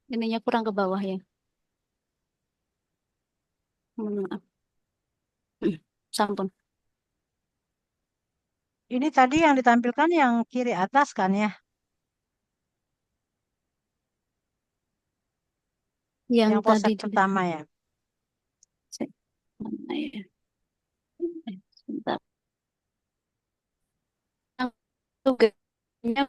Ininya kurang ke bawah ya. Mohon maaf. Sampun. Ini tadi yang ditampilkan yang kiri atas kan ya? Yang Yang poster tadi pertama ya? mana ya? Sebentar. Yang tugasnya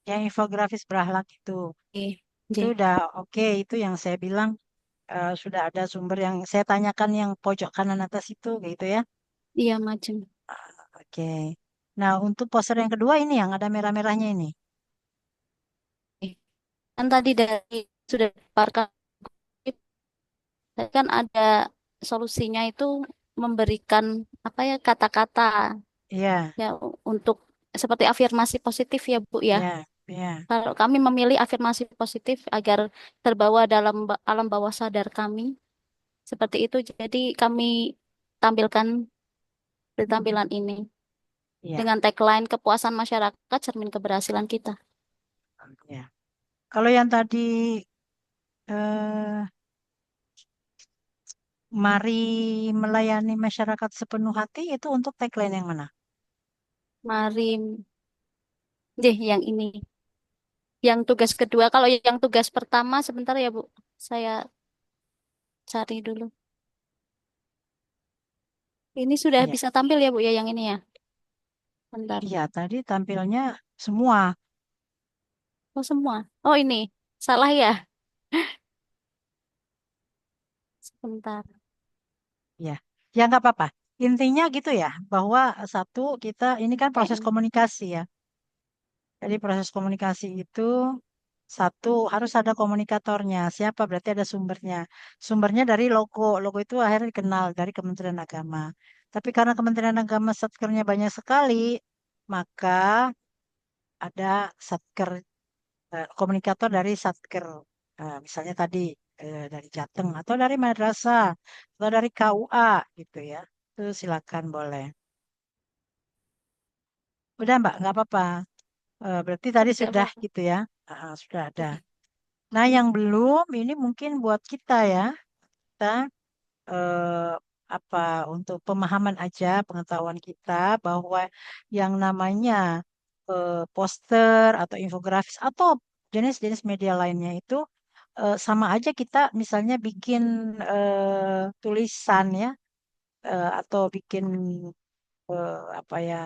Yang infografis berakhlak itu. Itu J. udah oke, itu yang saya bilang sudah ada sumber yang saya tanyakan yang pojok kanan atas itu gitu ya. Iya, macam. Oke. Nah, untuk poster yang kedua ini yang ada merah-merahnya ini. Kan tadi sudah dipaparkan kan ada solusinya itu memberikan apa ya kata-kata Iya. ya untuk seperti afirmasi positif ya, Bu ya. Iya, iya. Kalau kami memilih afirmasi positif agar terbawa dalam alam bawah sadar kami seperti itu, jadi kami tampilkan di tampilan ini Iya. dengan tagline kepuasan masyarakat cermin keberhasilan kita. Ya. Kalau yang tadi eh, mari melayani masyarakat sepenuh hati itu untuk tagline yang mana? Mari, yang ini. Yang tugas kedua, kalau yang tugas pertama sebentar ya, Bu. Saya cari dulu. Ini sudah Iya. bisa tampil ya, Bu ya, yang ini ya. Bentar. Iya, tadi tampilnya semua. Oh, semua. Oh, ini. Salah ya. Sebentar. Ya, ya nggak apa-apa. Intinya gitu ya, bahwa satu kita ini kan proses komunikasi ya. Jadi proses komunikasi itu satu harus ada komunikatornya. Siapa? Berarti ada sumbernya. Sumbernya dari logo. Logo itu akhirnya dikenal dari Kementerian Agama. Tapi karena Kementerian Agama satkernya banyak sekali, maka ada satker komunikator dari satker. Misalnya tadi dari Jateng atau dari madrasah atau dari KUA gitu ya. Itu silakan boleh. Udah Mbak, nggak apa-apa. Berarti tadi Tidak sudah apa-apa. gitu ya. Sudah ada. Nah, yang belum ini mungkin buat kita ya. Kita eh, apa untuk pemahaman aja, pengetahuan kita bahwa yang namanya poster atau infografis atau jenis-jenis media lainnya itu sama aja kita misalnya bikin tulisan ya, atau bikin apa ya,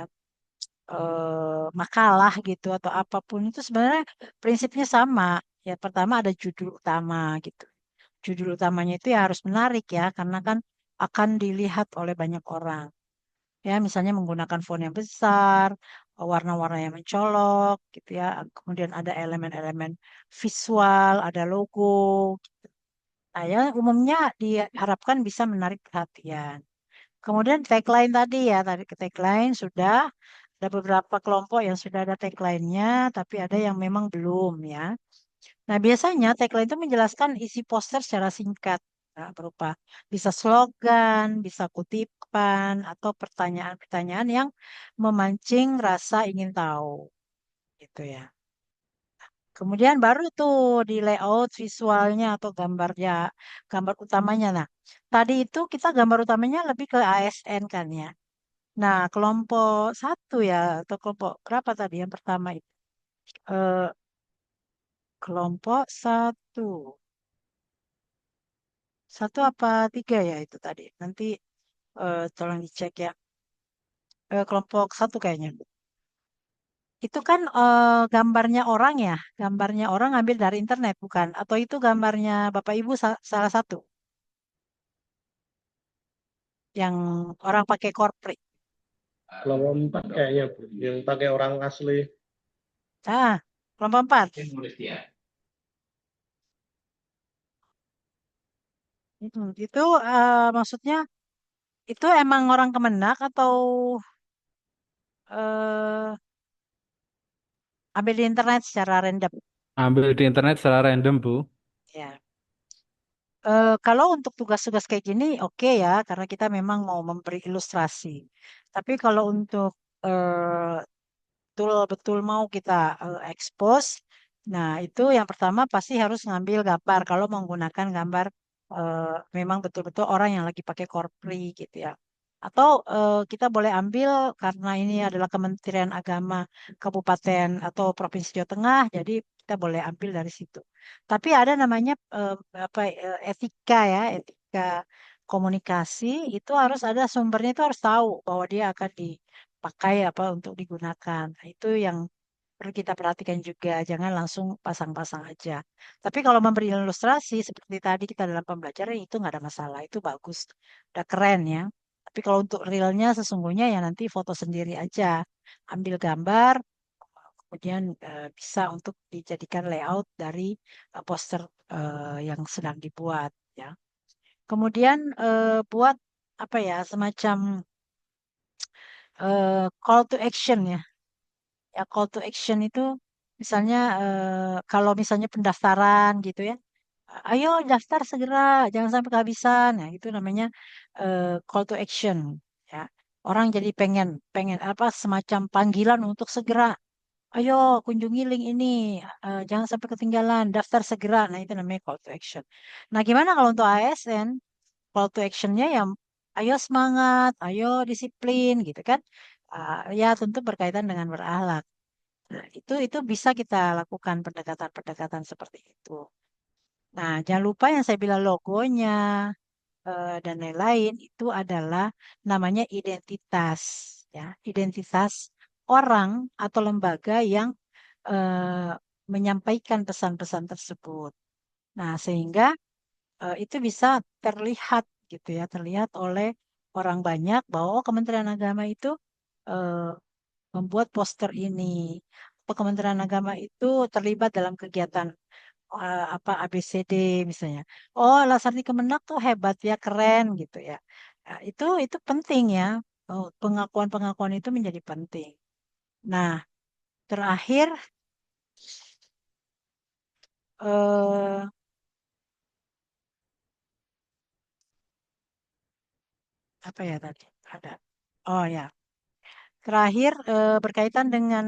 makalah gitu atau apapun itu sebenarnya prinsipnya sama. Ya pertama ada judul utama gitu. Judul utamanya itu ya harus menarik ya, karena kan akan dilihat oleh banyak orang. Ya, misalnya menggunakan font yang besar, warna-warna yang mencolok gitu ya. Kemudian ada elemen-elemen visual, ada logo. Nah, ya umumnya diharapkan bisa menarik perhatian. Kemudian tagline tadi ya, tadi ke tagline sudah ada beberapa kelompok yang sudah ada tagline-nya, tapi ada yang memang belum ya. Nah, biasanya tagline itu menjelaskan isi poster secara singkat, nah, berupa bisa slogan, bisa kutipan, atau pertanyaan-pertanyaan yang memancing rasa ingin tahu, gitu ya. Kemudian baru tuh di layout visualnya atau gambarnya, gambar utamanya. Nah, tadi itu kita gambar utamanya lebih ke ASN kan ya. Nah, kelompok satu ya, atau kelompok berapa tadi yang pertama itu? Eh, kelompok satu. Satu apa tiga ya itu tadi? Nanti tolong dicek ya. Kelompok satu kayaknya. Itu kan gambarnya orang ya, gambarnya orang ambil dari internet bukan? Atau itu gambarnya Bapak Ibu salah satu yang orang pakai corporate. Kelompok 4 kayaknya Bu, yang pakai orang asli. Ah, kelompok 4. Itu maksudnya itu emang orang Kemenak atau eh, ambil di internet secara random? Ambil di internet secara random, Bu. Ya. Kalau untuk tugas-tugas kayak gini, oke ya, karena kita memang mau memberi ilustrasi. Tapi kalau untuk betul-betul mau kita expose, nah itu yang pertama pasti harus ngambil gambar. Kalau menggunakan gambar memang betul-betul orang yang lagi pakai korpri gitu ya. Atau kita boleh ambil karena ini adalah Kementerian Agama Kabupaten atau Provinsi Jawa Tengah, jadi kita boleh ambil dari situ. Tapi ada namanya apa etika ya, etika komunikasi itu harus ada sumbernya, itu harus tahu bahwa dia akan dipakai apa untuk digunakan. Nah, itu yang perlu kita perhatikan juga, jangan langsung pasang-pasang aja. Tapi kalau memberi ilustrasi seperti tadi kita dalam pembelajaran itu nggak ada masalah, itu bagus, udah keren ya. Tapi kalau untuk realnya sesungguhnya ya nanti foto sendiri aja, ambil gambar, kemudian bisa untuk dijadikan layout dari poster yang sedang dibuat ya. Kemudian buat apa ya semacam call to action ya. Ya call to action itu misalnya kalau misalnya pendaftaran gitu ya. Ayo daftar segera, jangan sampai kehabisan. Nah, itu namanya call to action ya. Orang jadi pengen pengen apa semacam panggilan untuk segera. Ayo kunjungi link ini, jangan sampai ketinggalan, daftar segera. Nah, itu namanya call to action. Nah, gimana kalau untuk ASN? Call to actionnya yang ayo semangat, ayo disiplin gitu kan. Ya tentu berkaitan dengan berakhlak. Nah, itu bisa kita lakukan pendekatan-pendekatan seperti itu. Nah, jangan lupa yang saya bilang logonya dan lain-lain itu adalah namanya identitas ya, identitas orang atau lembaga yang eh, menyampaikan pesan-pesan tersebut. Nah, sehingga itu bisa terlihat gitu ya, terlihat oleh orang banyak bahwa oh, Kementerian Agama itu eh, membuat poster ini. Atau Kementerian Agama itu terlibat dalam kegiatan apa ABCD misalnya. Oh, Lasarti Kemenak tuh hebat ya, keren gitu ya. Nah, itu penting ya. Oh, pengakuan-pengakuan itu menjadi penting. Nah, terakhir eh, apa ya tadi? Ada. Oh ya. Terakhir berkaitan dengan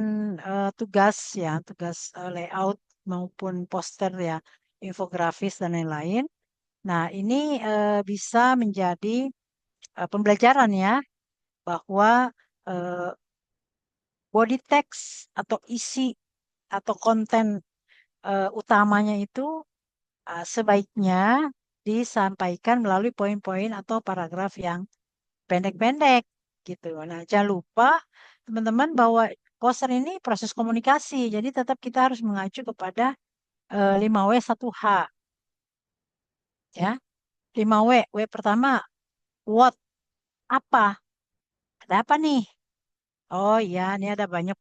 tugas ya, tugas layout maupun poster ya, infografis dan lain-lain. Nah, ini bisa menjadi pembelajaran ya, bahwa eh, body text atau isi atau konten utamanya itu sebaiknya disampaikan melalui poin-poin atau paragraf yang pendek-pendek gitu. Nah, jangan lupa teman-teman bahwa poster ini proses komunikasi, jadi tetap kita harus mengacu kepada 5W1H ya. 5W, W pertama what, apa? Ada apa nih? Oh iya, ini ada banyak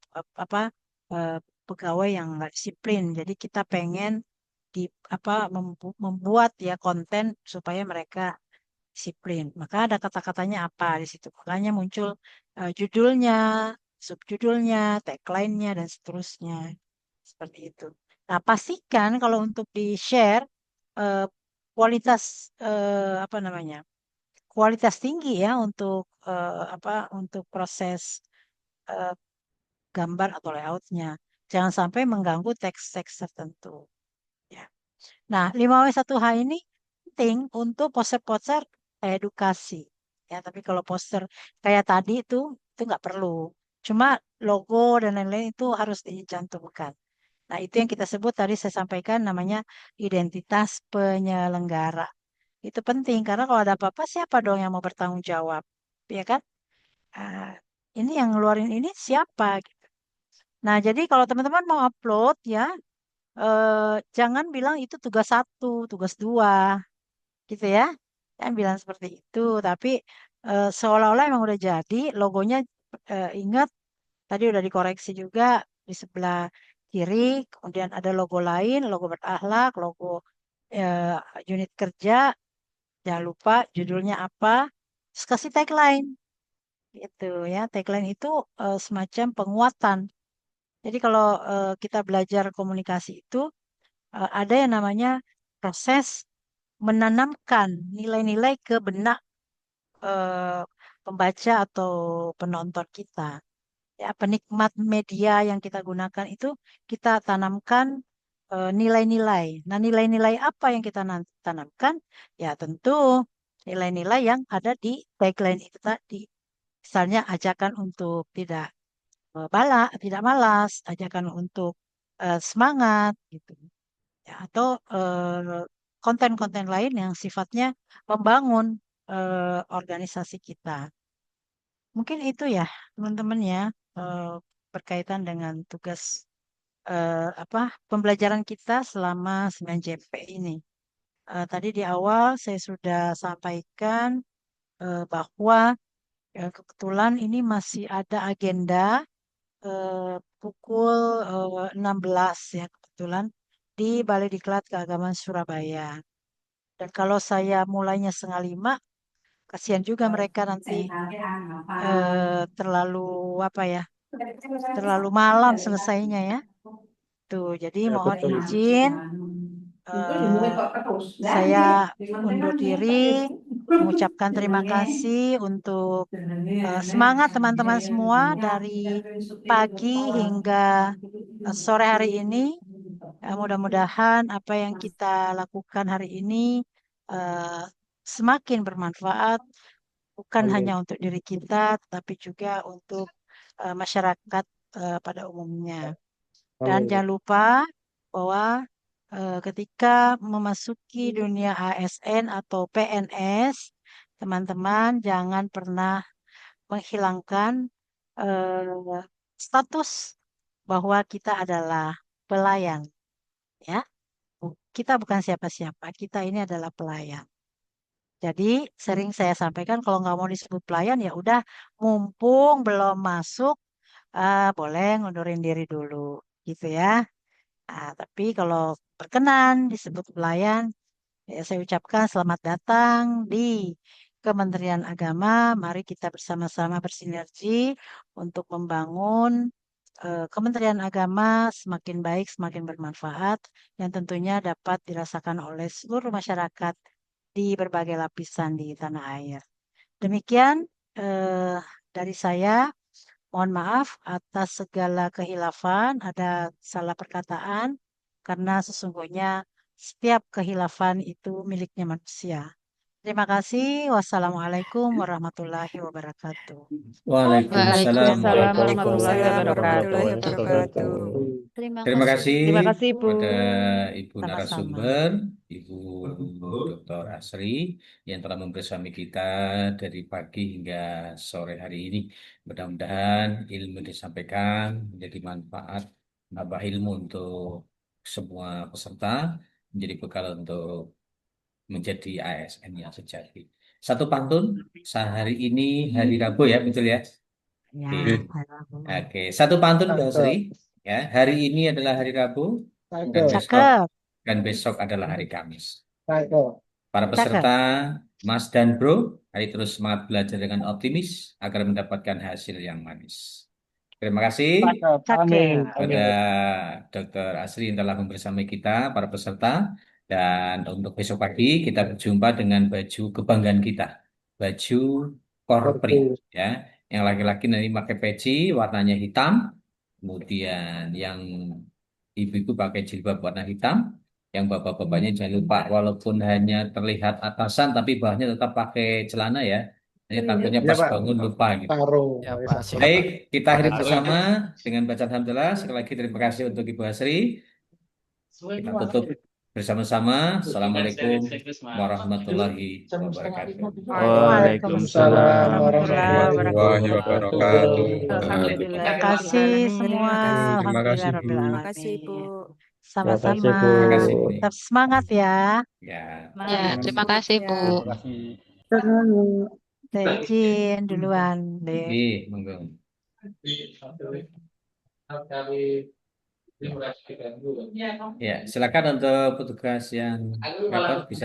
eh, pegawai yang nggak disiplin. Jadi kita pengen di membuat ya konten supaya mereka disiplin. Maka ada kata-katanya apa di situ. Makanya muncul judulnya, subjudulnya, tagline-nya dan seterusnya. Seperti itu. Nah, pastikan kalau untuk di-share eh, kualitas apa namanya? Kualitas tinggi ya untuk untuk proses eh, gambar atau layoutnya. Jangan sampai mengganggu teks-teks tertentu. Ya. Nah, 5W1H ini penting untuk poster-poster edukasi. Ya, tapi kalau poster kayak tadi itu nggak perlu. Cuma logo dan lain-lain itu harus dicantumkan. Nah, itu yang kita sebut tadi saya sampaikan namanya identitas penyelenggara. Itu penting karena kalau ada apa-apa siapa dong yang mau bertanggung jawab? Ya kan? Ah, ini yang ngeluarin ini siapa? Gitu. Nah, jadi kalau teman-teman mau upload ya, jangan bilang itu tugas 1, tugas 2, gitu ya. Jangan bilang seperti itu, tapi seolah-olah emang udah jadi, logonya ingat tadi udah dikoreksi juga di sebelah kiri, kemudian ada logo lain, logo berakhlak, logo eh, unit kerja, jangan lupa judulnya apa, terus kasih tagline, gitu ya. Tagline itu semacam penguatan. Jadi kalau kita belajar komunikasi itu ada yang namanya proses menanamkan nilai-nilai ke benak eh, pembaca atau penonton kita. Ya, penikmat media yang kita gunakan itu kita tanamkan nilai-nilai. Nah, nilai-nilai apa yang kita tanamkan? Ya, tentu nilai-nilai yang ada di tagline itu tadi. Misalnya ajakan untuk tidak malas, ajakan untuk semangat gitu. Ya, atau konten-konten lain yang sifatnya membangun organisasi kita. Mungkin itu ya, teman-teman ya, eh, berkaitan dengan tugas pembelajaran kita selama 9JP ini. Tadi di awal saya sudah sampaikan bahwa kebetulan ini masih ada agenda pukul 16 ya kebetulan di Balai Diklat Keagamaan Surabaya. Dan kalau saya mulainya 4:30, kasihan juga mereka nanti terlalu apa ya, terlalu malam selesainya ya. Tuh, jadi Ya, mohon betul. izin saya undur diri, mengucapkan terima kasih untuk semangat teman-teman semua dari pagi hingga sore hari ini. Mudah-mudahan apa yang kita lakukan hari ini eh, semakin bermanfaat, bukan hanya untuk diri kita, tetapi juga untuk masyarakat pada umumnya. Dan Amin. jangan lupa bahwa ketika memasuki dunia ASN atau PNS, teman-teman jangan pernah menghilangkan eh, status bahwa kita adalah pelayan, ya. Kita bukan siapa-siapa, kita ini adalah pelayan. Jadi sering saya sampaikan kalau nggak mau disebut pelayan ya udah mumpung belum masuk boleh ngundurin diri dulu gitu ya. Tapi kalau berkenan disebut pelayan ya saya ucapkan selamat datang di Kementerian Agama. Mari kita bersama-sama bersinergi untuk membangun Kementerian Agama semakin baik, semakin bermanfaat, yang tentunya dapat dirasakan oleh seluruh masyarakat di berbagai lapisan di tanah air. Demikian eh, dari saya. Mohon maaf atas segala kehilafan, ada salah perkataan, karena sesungguhnya setiap kehilafan itu miliknya manusia. Terima kasih. Wassalamualaikum warahmatullahi wabarakatuh. Waalaikumsalam warahmatullahi Waalaikumsalam wabarakatuh. warahmatullahi wabarakatuh. Terima Terima kasih. kasih Terima kasih, Bu. kepada Ibu Sama-sama. narasumber, Ibu Dr. Asri yang telah membersami kita dari pagi hingga sore hari ini. Mudah-mudahan ilmu yang disampaikan menjadi manfaat, nambah ilmu untuk semua peserta, menjadi bekal untuk menjadi ASN yang sejati. Satu pantun, sehari ini hari Rabu ya, betul ya? Ya, Oke, satu pantun Bu Asri. Ya, hari ini adalah hari Rabu dan cakep. besok adalah hari Kamis. Cakep. Para peserta, Mas dan Bro, mari terus semangat belajar dengan optimis agar mendapatkan hasil yang manis. Terima kasih Cakep. kepada Dr. Asri yang telah membersamai kita, para peserta. Dan untuk besok pagi kita berjumpa dengan baju kebanggaan kita, baju korpri, ya. Yang laki-laki nanti pakai peci warnanya hitam, kemudian yang ibu-ibu pakai jilbab warna hitam, yang bapak-bapaknya jangan lupa walaupun hanya terlihat atasan tapi bawahnya tetap pakai celana ya. Ini takutnya Iya, pas Pak. bangun lupa gitu. Ya, Pak, siap, Pak. Baik, kita akhiri bersama dengan bacaan alhamdulillah. Sekali lagi terima kasih untuk Ibu Asri. Kita tutup bersama-sama. Assalamualaikum warahmatullahi wabarakatuh. Waalaikumsalam warahmatullahi wabarakatuh. Terima kasih semua. Terima kasih, Bu. Terima kasih, Bu. Sama-sama. Terima kasih, Bu. Tetap semangat ya. Ya. Ya, terima kasih, Bu. Saya izin duluan deh. Iya, monggo. Ya, silakan untuk petugas yang dapat bisa